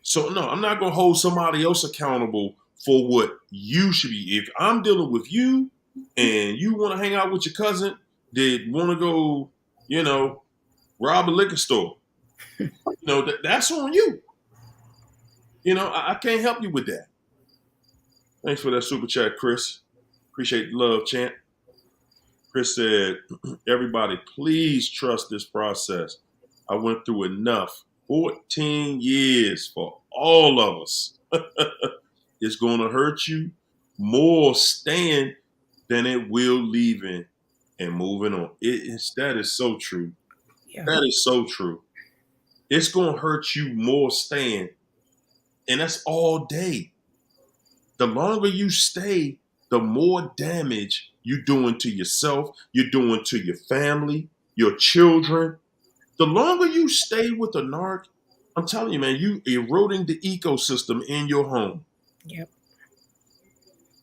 So no, I'm not gonna hold somebody else accountable for what you should be. If I'm dealing with you and you want to hang out with your cousin that want to go, rob a liquor store, that's on you. I can't help you with that. Thanks for that super chat, Chris. Appreciate the love, champ. Chris said, everybody, please trust this process. I went through enough. 14 years for all of us. It's going to hurt you more staying than it will leaving and moving on. That is so true. Yeah. That is so true. It's going to hurt you more staying. And that's all day. The longer you stay, the more damage you're doing to yourself, you're doing to your family, your children. The longer you stay with a narc, I'm telling you, man, you eroding the ecosystem in your home. Yep.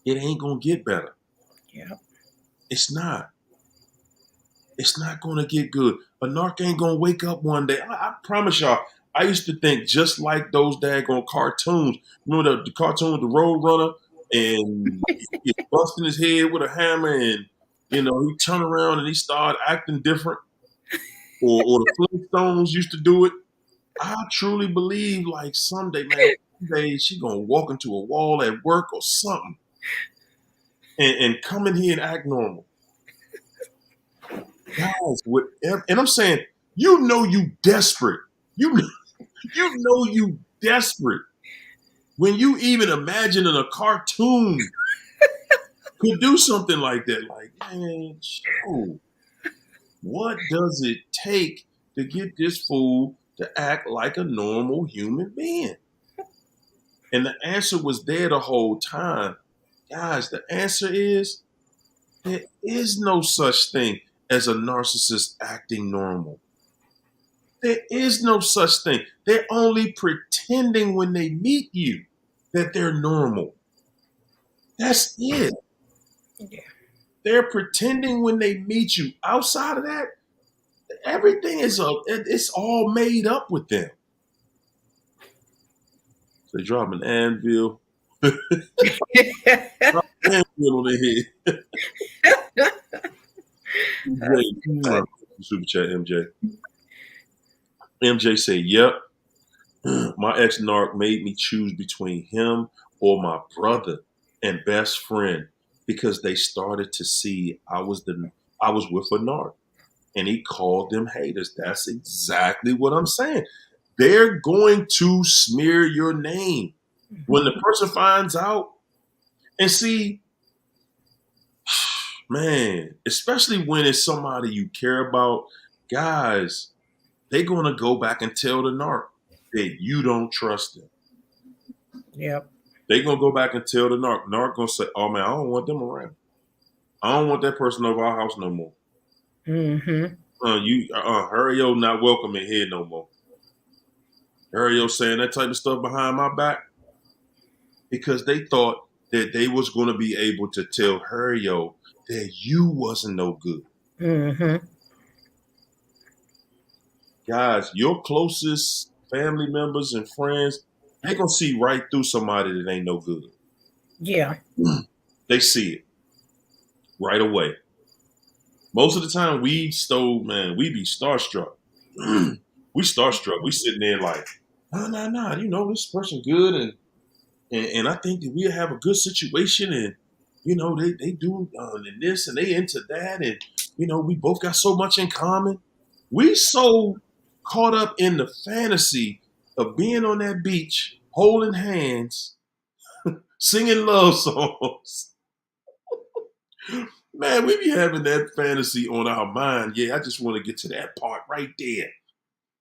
It ain't going to get better. Yep. It's not. It's not going to get good. A narc ain't going to wake up one day. I promise y'all, I used to think just like those daggone cartoons. Remember the cartoon with the Road Runner? And he busting his head with a hammer and, he turn around and he started acting different. Or the Flintstones used to do it. I truly believe like someday, man, she going to walk into a wall at work or something and come in here and act normal. Guys, and I'm saying, you desperate. You know desperate. When you even imagine in a cartoon could do something like that, like, man, show, what does it take to get this fool to act like a normal human being? And the answer was there the whole time. Guys, the answer is there is no such thing as a narcissist acting normal. There is no such thing. They're only pretending when they meet you that they're normal. That's it. Yeah. They're pretending when they meet you. Outside of that, everything is it's all made up with them. So they drop an anvil. Drop an anvil on their head. Super chat, MJ. MJ said, yep, my ex-narc made me choose between him or my brother and best friend because they started to see I was with a narc. And he called them haters. That's exactly what I'm saying. They're going to smear your name. When the person finds out, and see, man, especially when it's somebody you care about, guys, they're going to go back and tell the narc that you don't trust them. Yep. They're going to go back and tell the narc. Narc going to say, oh, man, I don't want them around. I don't want that person over our house no more. Mm-hmm. Harry-O not welcome in here no more. Harry-O saying that type of stuff behind my back because they thought that they was going to be able to tell Harry-O that you wasn't no good. Mm-hmm. Guys, your closest family members and friends, they going to see right through somebody that ain't no good. Yeah. They see it right away. Most of the time we be starstruck. We starstruck. We sitting there like, nah, this person good and I think that we have a good situation and, they do this and they into that and we both got so much in common. We so caught up in the fantasy of being on that beach, holding hands, singing love songs. Man, we be having that fantasy on our mind. Yeah, I just want to get to that part right there.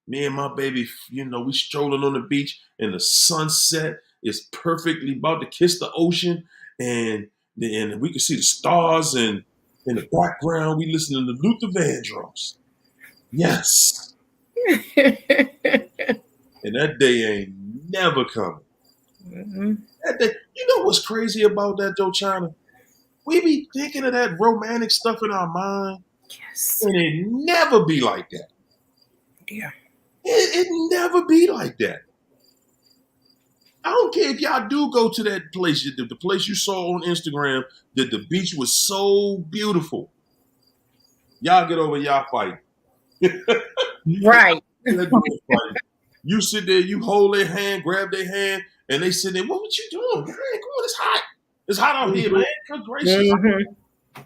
Me and my baby, we strolling on the beach and the sunset is perfectly about to kiss the ocean, and we can see the stars, and in the background we listening to Luther Vandross. Yes. And that day ain't never coming. Mm-hmm. That day, you know what's crazy about that, Joe China? We be thinking of that romantic stuff in our mind, Yes. and it never be like that. Yeah. It never be like that. I don't care if y'all do go to that place, the place you saw on Instagram, that the beach was so beautiful. Y'all get over y'all fight. Right. You sit there, you hold their hand, grab their hand, and they sit there, what you doing? Man, come on, it's hot. It's hot out here, man. Good gracious. Mm-hmm.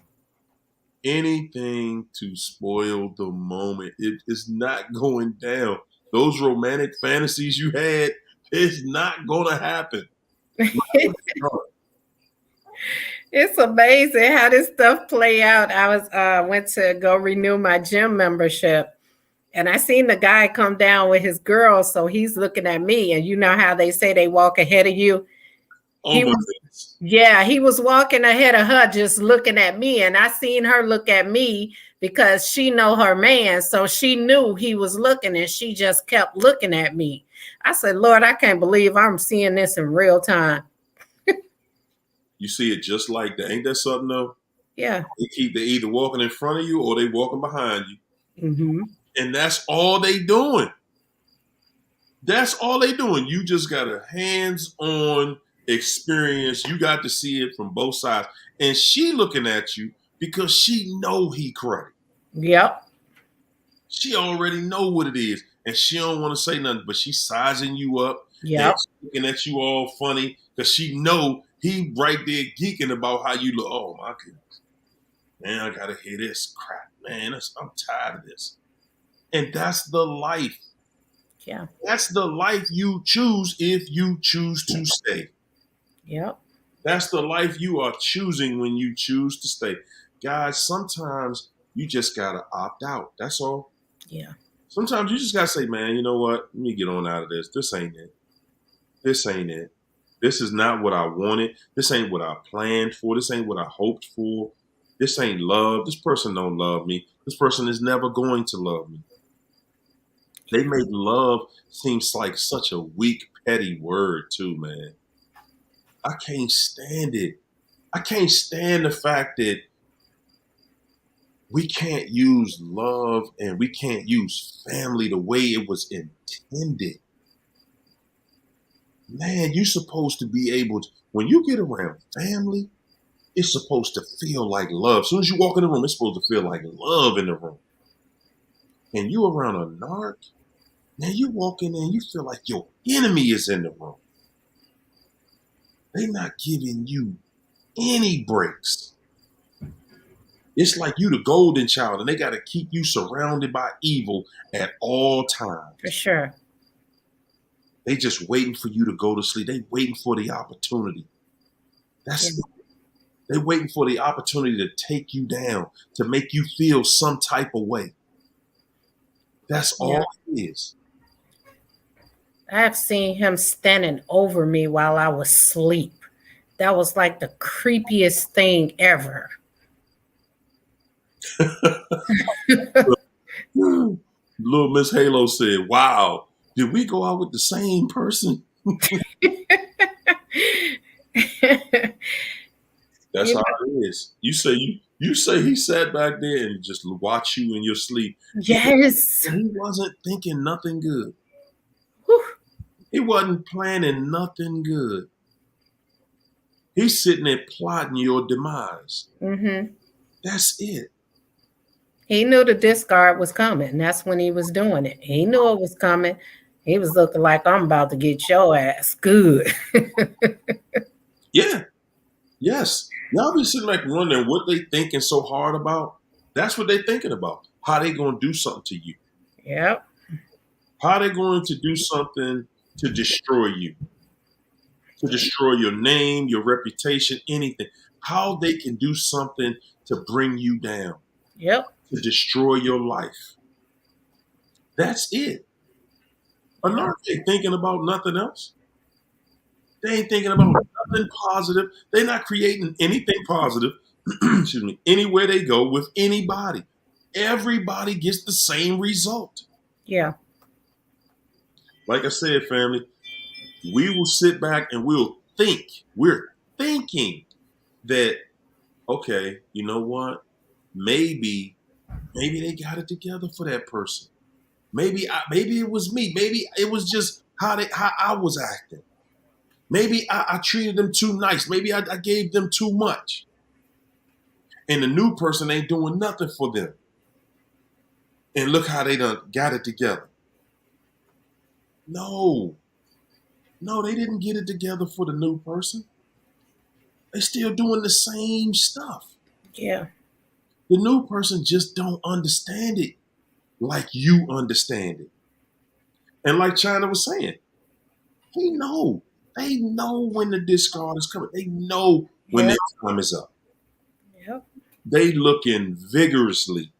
Anything to spoil the moment. It is not going down. Those romantic fantasies you had, it's not gonna happen. It's amazing how this stuff play out. I went to go renew my gym membership, and I seen the guy come down with his girl, so he's looking at me, and you know how they say they walk ahead of you. He was walking ahead of her, just looking at me, and I seen her look at me because she know her man, so she knew he was looking, and she just kept looking at me. I said, Lord, I can't believe I'm seeing this in real time. You see it just like that. Ain't that something though? Yeah. They either walking in front of you or they walking behind you. Mm-hmm. And that's all they doing. That's all they doing. You just got a hands-on experience. You got to see it from both sides. And she looking at you because she know he crazy. Yep. She already know what it is. And she don't want to say nothing, but she's sizing you up. Yep. Looking at you all funny because she know he right there geeking about how you look. Oh my goodness. Man, I gotta hear this crap. Man, I'm tired of this. And that's the life. Yeah. That's the life you choose if you choose to stay. Yep. That's the life you are choosing when you choose to stay. Guys, sometimes you just gotta opt out. That's all. Yeah. Sometimes you just gotta say, man, you know what? Let me get on out of this. This ain't it. This ain't it. This is not what I wanted. This ain't what I planned for. This ain't what I hoped for. This ain't love. This person don't love me. This person is never going to love me. They make love seems like such a weak, petty word too, man. I can't stand it. I can't stand the fact that we can't use love and we can't use family the way it was intended. Man, you're supposed to be able to, when you get around family, it's supposed to feel like love. As soon as you walk in the room, it's supposed to feel like love in the room. And you around a narc, now you walk in there and you feel like your enemy is in the room. They're not giving you any breaks. It's like you the golden child and they got to keep you surrounded by evil at all times. For sure. They just waiting for you to go to sleep. They waiting for the opportunity. They waiting for the opportunity to take you down, to make you feel some type of way. That's all it is. I've seen him standing over me while I was asleep. That was like the creepiest thing ever. Little Miss Halo said, wow, did we go out with the same person? That's how it is. You say he sat back there and just watched you in your sleep. Yes. He wasn't thinking nothing good. Whew. He wasn't planning nothing good. He's sitting there plotting your demise. Mm-hmm. That's it. He knew the discard was coming. That's when he was doing it. He knew it was coming. He was looking like, I'm about to get your ass good. Yeah. Yes. Y'all be sitting back wondering what they thinking so hard about. That's what they're thinking about. How they going to do something to you. Yep. How they going to do something to destroy you, to destroy your name, your reputation, anything. How they can do something to bring you down, Yep. to destroy your life. That's it. A narc ain't thinking about nothing else. They ain't thinking about nothing positive. They're not creating anything positive, excuse me, anywhere they go with anybody. Everybody gets the same result. Yeah. Like I said, family, we will sit back and we'll think. We're thinking that, okay, you know what? Maybe they got it together for that person. Maybe it was me. Maybe it was just how I was acting. Maybe I treated them too nice. Maybe I gave them too much. And the new person ain't doing nothing for them. And look how they done got it together. No, they didn't get it together for the new person. They still doing the same stuff. Yeah. The new person just don't understand it like you understand it. And like China was saying, they know when the discard is coming. They know when their time is up. Yep. They looking vigorously.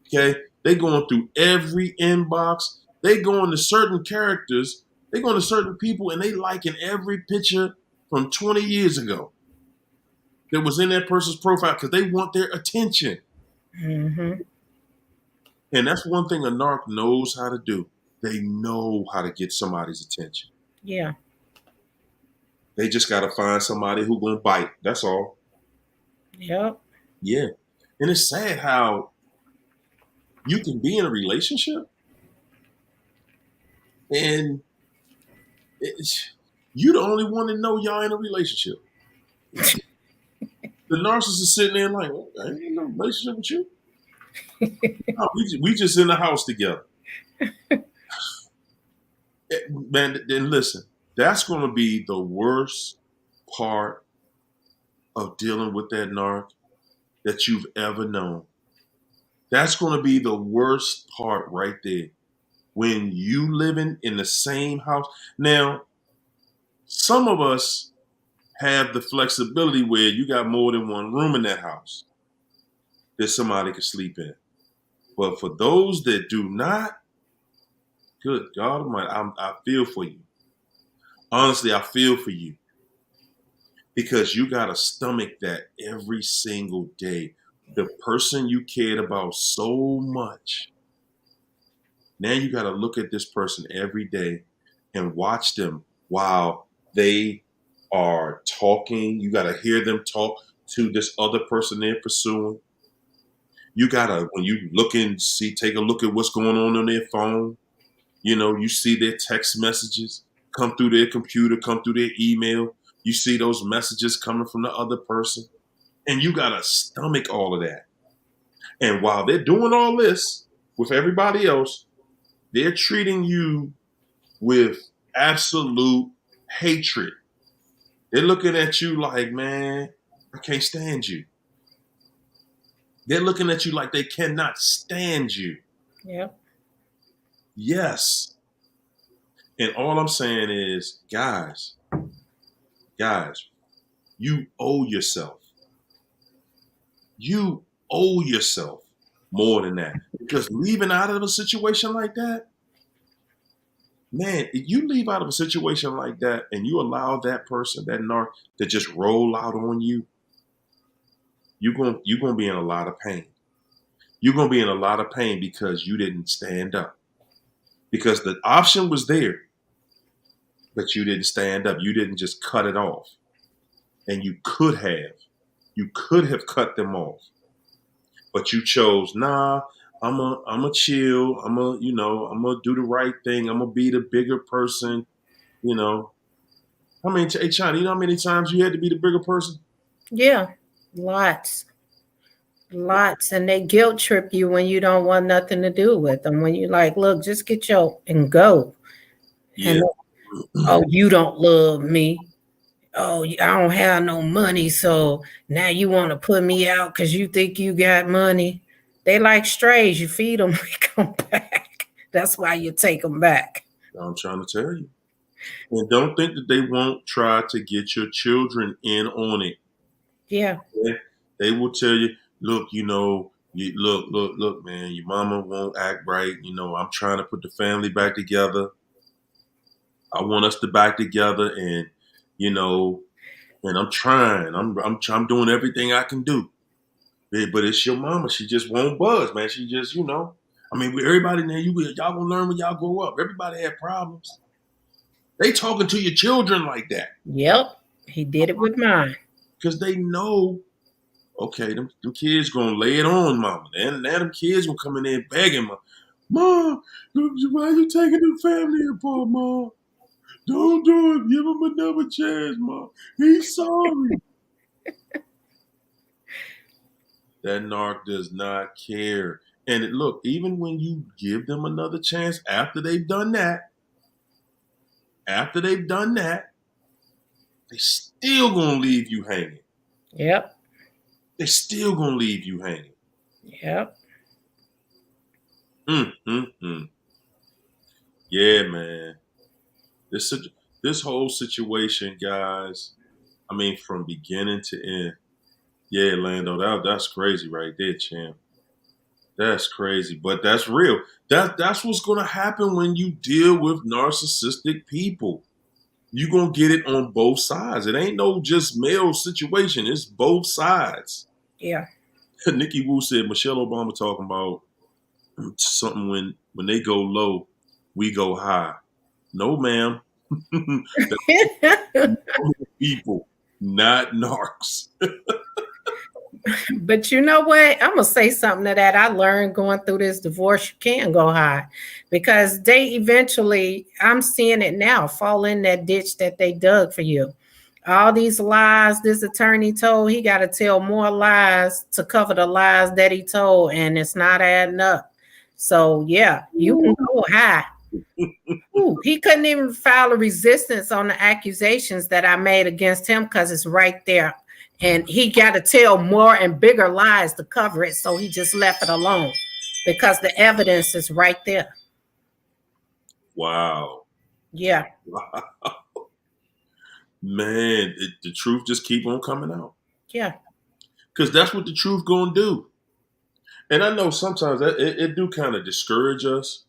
Okay? They going through every inbox. They going to certain characters. They going to certain people and they liking every picture from 20 years ago that was in that person's profile because they want their attention. Mm-hmm. And that's one thing a narc knows how to do. They know how to get somebody's attention. Yeah. They just got to find somebody who's going to bite. That's all. Yep. Yeah. And it's sad how you can be in a relationship and you the only one that know y'all in a relationship. The narcissist is sitting there like, well, I ain't in a relationship with you. No, we just in the house together. Man, then listen, that's going to be the worst part of dealing with that narc that you've ever known. That's going to be the worst part right there. When you living in the same house. Now, some of us have the flexibility where you got more than one room in that house that somebody can sleep in. But for those that do not, good God Almighty, I feel for you. Honestly, I feel for you. Because you got to stomach that every single day. The person you cared about so much. Now you got to look at this person every day and watch them while they are talking. You got to hear them talk to this other person they're pursuing. You got to, when you look and take a look at what's going on their phone, you know, you see their text messages come through their computer, come through their email. You see those messages coming from the other person. And you got to stomach all of that. And while they're doing all this with everybody else, they're treating you with absolute hatred. They're looking at you like, man, I can't stand you. They're looking at you like they cannot stand you. Yep. Yes. And all I'm saying is, guys, you owe yourself. You owe yourself more than that. Because leaving out of a situation like that, man, if you leave out of a situation like that and you allow that person, that narc, to just roll out on you, you're going to be in a lot of pain. You're going to be in a lot of pain because you didn't stand up. Because the option was there, but you didn't stand up. You didn't just cut it off. And you could have cut them off. But you chose, nah, I'm a chill. I'm going to do the right thing. I'm going to be the bigger person, you know. Hey, China, you know how many times you had to be the bigger person? Yeah, lots. And they guilt trip you when you don't want nothing to do with them. When you're like, look, just get your and go. Yeah. And oh, you don't love me. Oh, I don't have no money, so now you want to put me out because you think you got money. They like strays. You feed them, they come back. That's why you take them back. I'm trying to tell you. And don't think that they won't try to get your children in on it. Yeah. They will tell you, look, look, man, your mama won't act right. I'm trying to put the family back together. I want us to back together, and and I'm trying. I'm doing everything I can do. But it's your mama. She just won't budge, man. She just, I mean, everybody there, y'all gonna learn when y'all grow up. Everybody had problems. They talking to your children like that. Yep. He did it with mine. Because they know, okay, them kids gonna lay it on mama. And now them kids gonna come in there begging Mom, why you taking the family apart, Mom? Don't do it. Give him another chance, Mom. He's sorry. That narc does not care. And look, even when you give them another chance after they've done that, they still gonna leave you hanging. Yep. They still gonna leave you hanging. Yep. Yeah, man. This whole situation, guys. I mean, from beginning to end. Yeah, Lando, that's crazy right there, champ. That's crazy, but that's real. That's what's gonna happen when you deal with narcissistic people. You're gonna get it on both sides. It ain't no just male situation. It's both sides. Yeah. Nikki Wu said Michelle Obama talking about something when they go low, we go high. No, ma'am. People, not narcs. But you know what? I'm gonna say something to that. I learned going through this divorce, you can go high because they eventually, I'm seeing it now, fall in that ditch that they dug for you. All these lies this attorney told, he got to tell more lies to cover the lies that he told, and it's not adding up. So yeah, you can go high. Ooh, he couldn't even file a resistance on the accusations that I made against him because it's right there. And he got to tell more and bigger lies to cover it. So he just left it alone because the evidence is right there. Wow. Yeah. Wow. Man, the truth just keep on coming out. Yeah. Because that's what the truth going to do. And I know sometimes it do kind of discourage us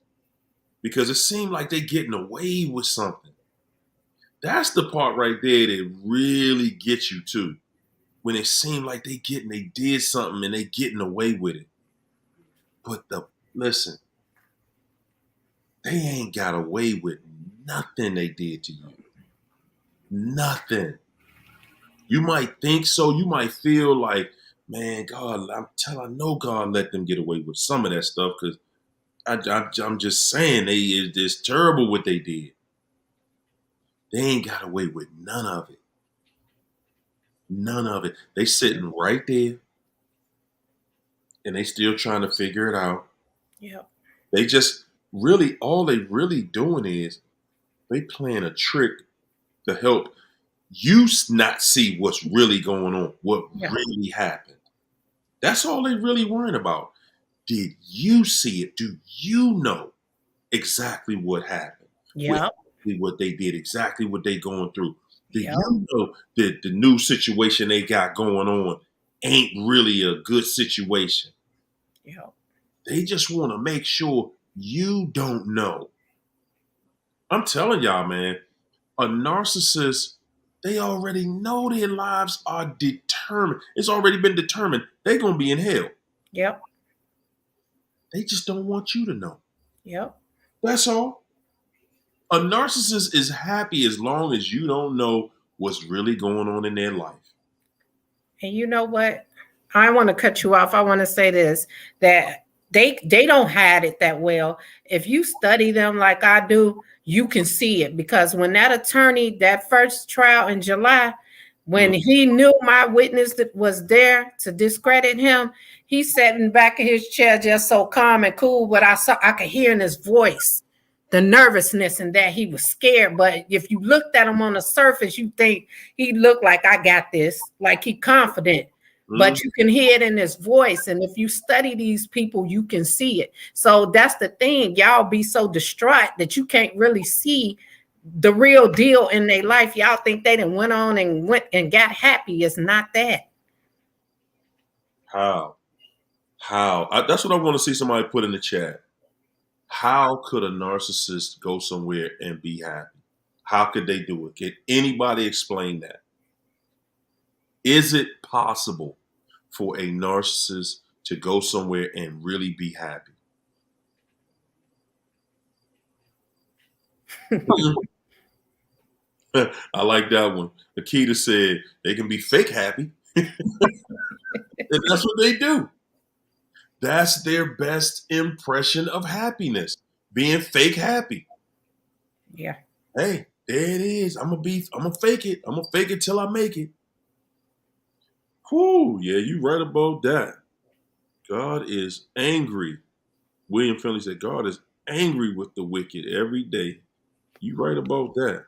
because it seems like they getting away with something. That's the part right there that really gets you too. When it seemed like they did something and they getting away with it. But listen, they ain't got away with nothing they did to you. Nothing. You might think so. You might feel like, man, God, I know God let them get away with some of that stuff because I'm just saying it's terrible what they did. They ain't got away with none of it. None of it. They sitting right there and they still trying to figure it out. Yep. They just really, all they really doing is they playing a trick to help you not see what's really going on, what really happened. That's all they really worrying about. Did you see it? Do you know exactly what happened? Yeah. Exactly what they did, exactly what they going through. Do you know that the new situation they got going on ain't really a good situation? Yeah. They just want to make sure you don't know. I'm telling y'all, man, a narcissist, they already know their lives are determined. It's already been determined. They're going to be in hell. Yep. They just don't want you to know. Yep. That's all. A narcissist is happy as long as you don't know what's really going on in their life. And you know what? I want to cut you off. I want to say this, that they don't hide it that well. If you study them like I do, you can see it because when that attorney, that first trial in July, when he knew my witness that was there to discredit him, he sat in the back of his chair just so calm and cool. But I could hear in his voice the nervousness and that he was scared. But if you looked at him on the surface, you think he looked like I got this, like he confident. but you can hear it in his voice. And if you study these people, you can see it. So that's the thing. Y'all be so distraught that you can't really see the real deal in their life. Y'all think they done went on and got happy. It's not that. How? That's what I want to see somebody put in the chat. How could a narcissist go somewhere and be happy? How could they do it? Can anybody explain that? Is it possible for a narcissist to go somewhere and really be happy? I like that one. Akita said they can be fake happy. And that's what they do. That's their best impression of happiness, being fake happy. Yeah. Hey, there it is. I'm gonna fake it. I'm gonna fake it till I make it. Whew, yeah, you right about that. God is angry. William Finley said, God is angry with the wicked every day. You right about that.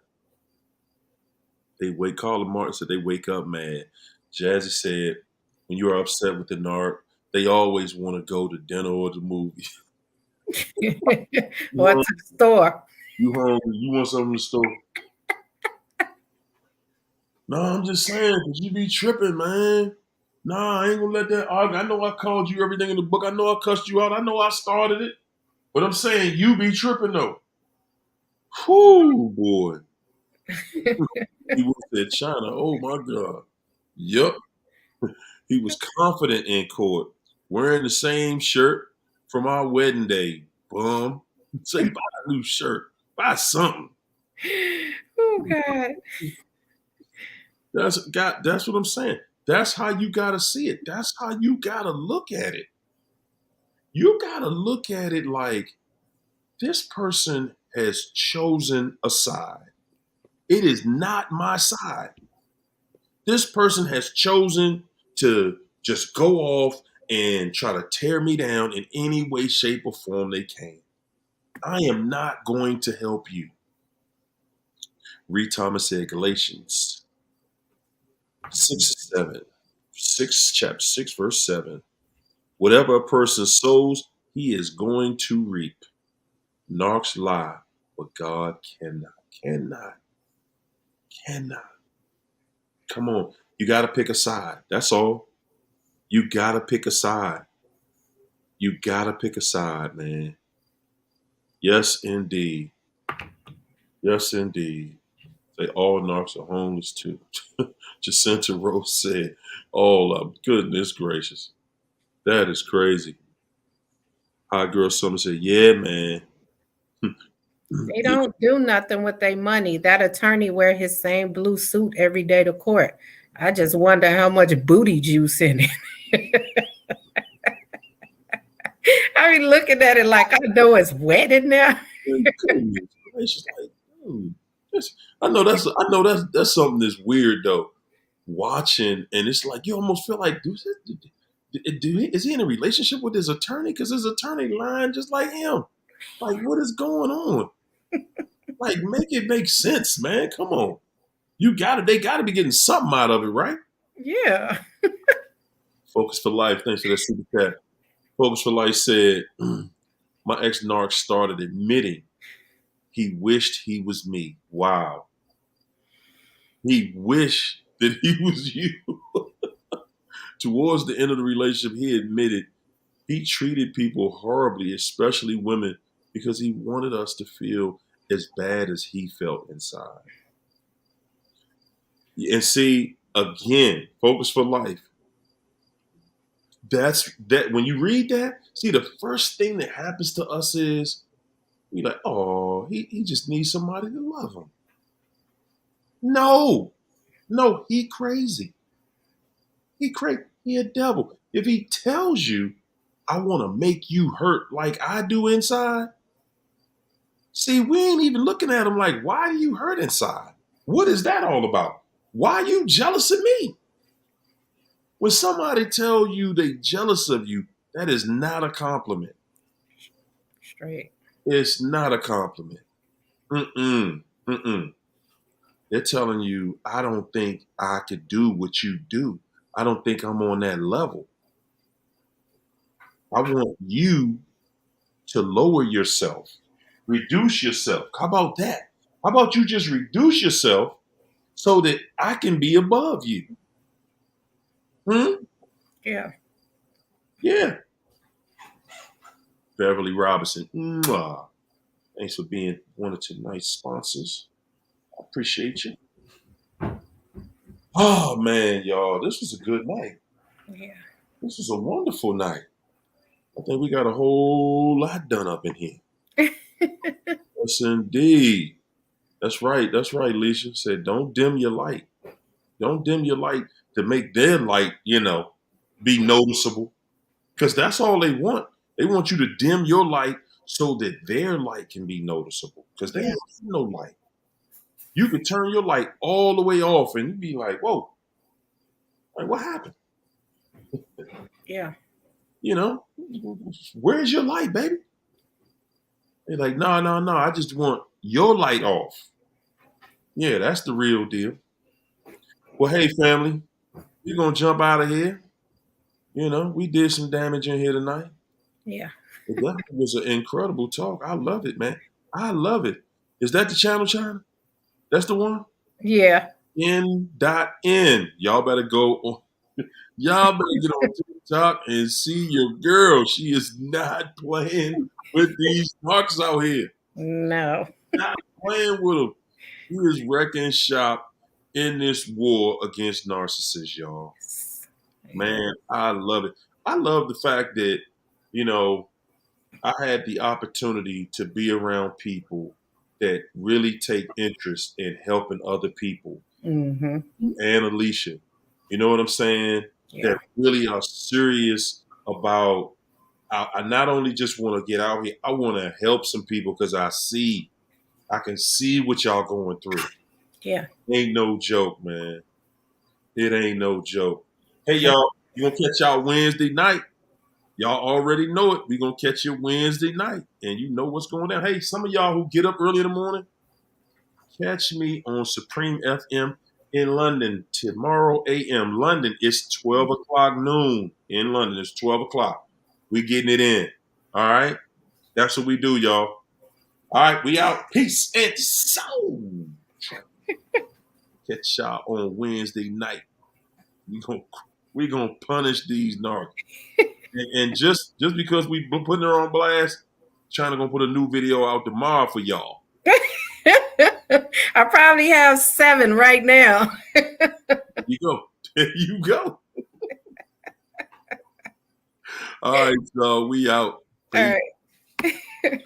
Carla Martin said they wake up mad. Jazzy said, when you are upset with the narc, they always want to go to dinner or the movie. Or to the store. You hungry? You want something in the store? No, I'm just saying, because you be tripping, man. Nah, I ain't gonna let that argue. I know I called you everything in the book. I know I cussed you out. I know I started it. But I'm saying you be tripping, though. Whew, boy. He was at China. Oh, my God. Yup. He was confident in court, wearing the same shirt from our wedding day. Bum. Say, buy a new shirt. Buy something. Oh, God. That's what I'm saying. That's how you got to see it. That's how you got to look at it. You got to look at it like this person has chosen a side. It is not my side. This person has chosen to just go off and try to tear me down in any way, shape, or form they can. I am not going to help you. Reed Thomas said Galatians 6:7. Chapter 6, verse 7. Whatever a person sows, he is going to reap. Narcs lie, but God cannot. Come on. You got to pick a side. That's all. You got to pick a side. You got to pick a side, man. Yes, indeed. Yes, indeed. Say all narcs are homeless too. Jacinta Rose said, oh, goodness gracious. That is crazy. Hot Girl Summer said, yeah, man. They don't do nothing with their money. That attorney wear his same blue suit every day to court. I just wonder how much booty juice in it. I mean, looking at it like I know it's wet in there. Goodness gracious, like, dude, I know that's something that's weird though. Watching and it's like you almost feel like, is he in a relationship with his attorney? Because his attorney lying just like him. Like, what is going on? Like, make it make sense, man. Come on. They gotta be getting something out of it, right? Yeah. Focus for Life. Thanks for that super chat. Focus for Life said, my ex-narc started admitting he wished he was me. Wow. He wished that he was you. Towards the end of the relationship, he admitted he treated people horribly, especially women, because he wanted us to feel as bad as he felt inside. And see, again, Focus for Life. That's that when you read that, see, the first thing that happens to us is we like, oh, he just needs somebody to love him. No, he crazy. He crazy. He a devil. If he tells you, I want to make you hurt like I do inside, see, we ain't even looking at him like, why do you hurt inside? What is that all about? Why are you jealous of me? When somebody tell you they jealous of you, that is not a compliment. Straight. It's not a compliment. They're telling you, I don't think I could do what you do. I don't think I'm on that level. I want you to lower yourself, reduce yourself. How about that? How about you just reduce yourself so that I can be above you? Yeah. Yeah. Beverly Robinson. Mwah. Thanks for being one of tonight's sponsors. I appreciate you. Oh man, y'all, this was a good night. Yeah. This was a wonderful night. I think we got a whole lot done up in here. Yes, indeed. That's right. That's right, Lisa. Said, don't dim your light. Don't dim your light to make their light, be noticeable. Because that's all they want. They want you to dim your light so that their light can be noticeable. Because they don't have no light. You could turn your light all the way off and you'd be like, whoa, like what happened? Yeah. Where's your light, baby? They're like, no, I just want your light off. Yeah, that's the real deal. Well, hey, family, we're going to jump out of here. We did some damage in here tonight. Yeah. But that was an incredible talk. I love it, man. I love it. Is that the channel, China? That's the one? Yeah. N.N. Y'all better go on. Y'all better get on TikTok and see your girl. She is not playing with these marks out here. No. Not playing with them. He is wrecking shop in this war against narcissists, y'all. Man, I love it. I love the fact that, I had the opportunity to be around people that really take interest in helping other people. Mm-hmm. And Alicia, you know what I'm saying? Yeah. That really are serious about, I not only just want to get out here, I want to help some people because I can see what y'all going through. Yeah. Ain't no joke, man. It ain't no joke. Hey, y'all, you gonna catch y'all Wednesday night? Y'all already know it. We gonna catch you Wednesday night, and you know what's going on. Hey, some of y'all who get up early in the morning, catch me on Supreme FM in London tomorrow a.m. London, it's 12 o'clock noon. In London, it's 12 o'clock. We getting it in. All right? That's what we do, y'all. All right, we out. Peace and soul. Catch y'all on Wednesday night. We gonna punish these narcs. And just because we putting her on blast, China gonna put a new video out tomorrow for y'all. I probably have 7 right now. There you go. There you go. All right, so we out. All right.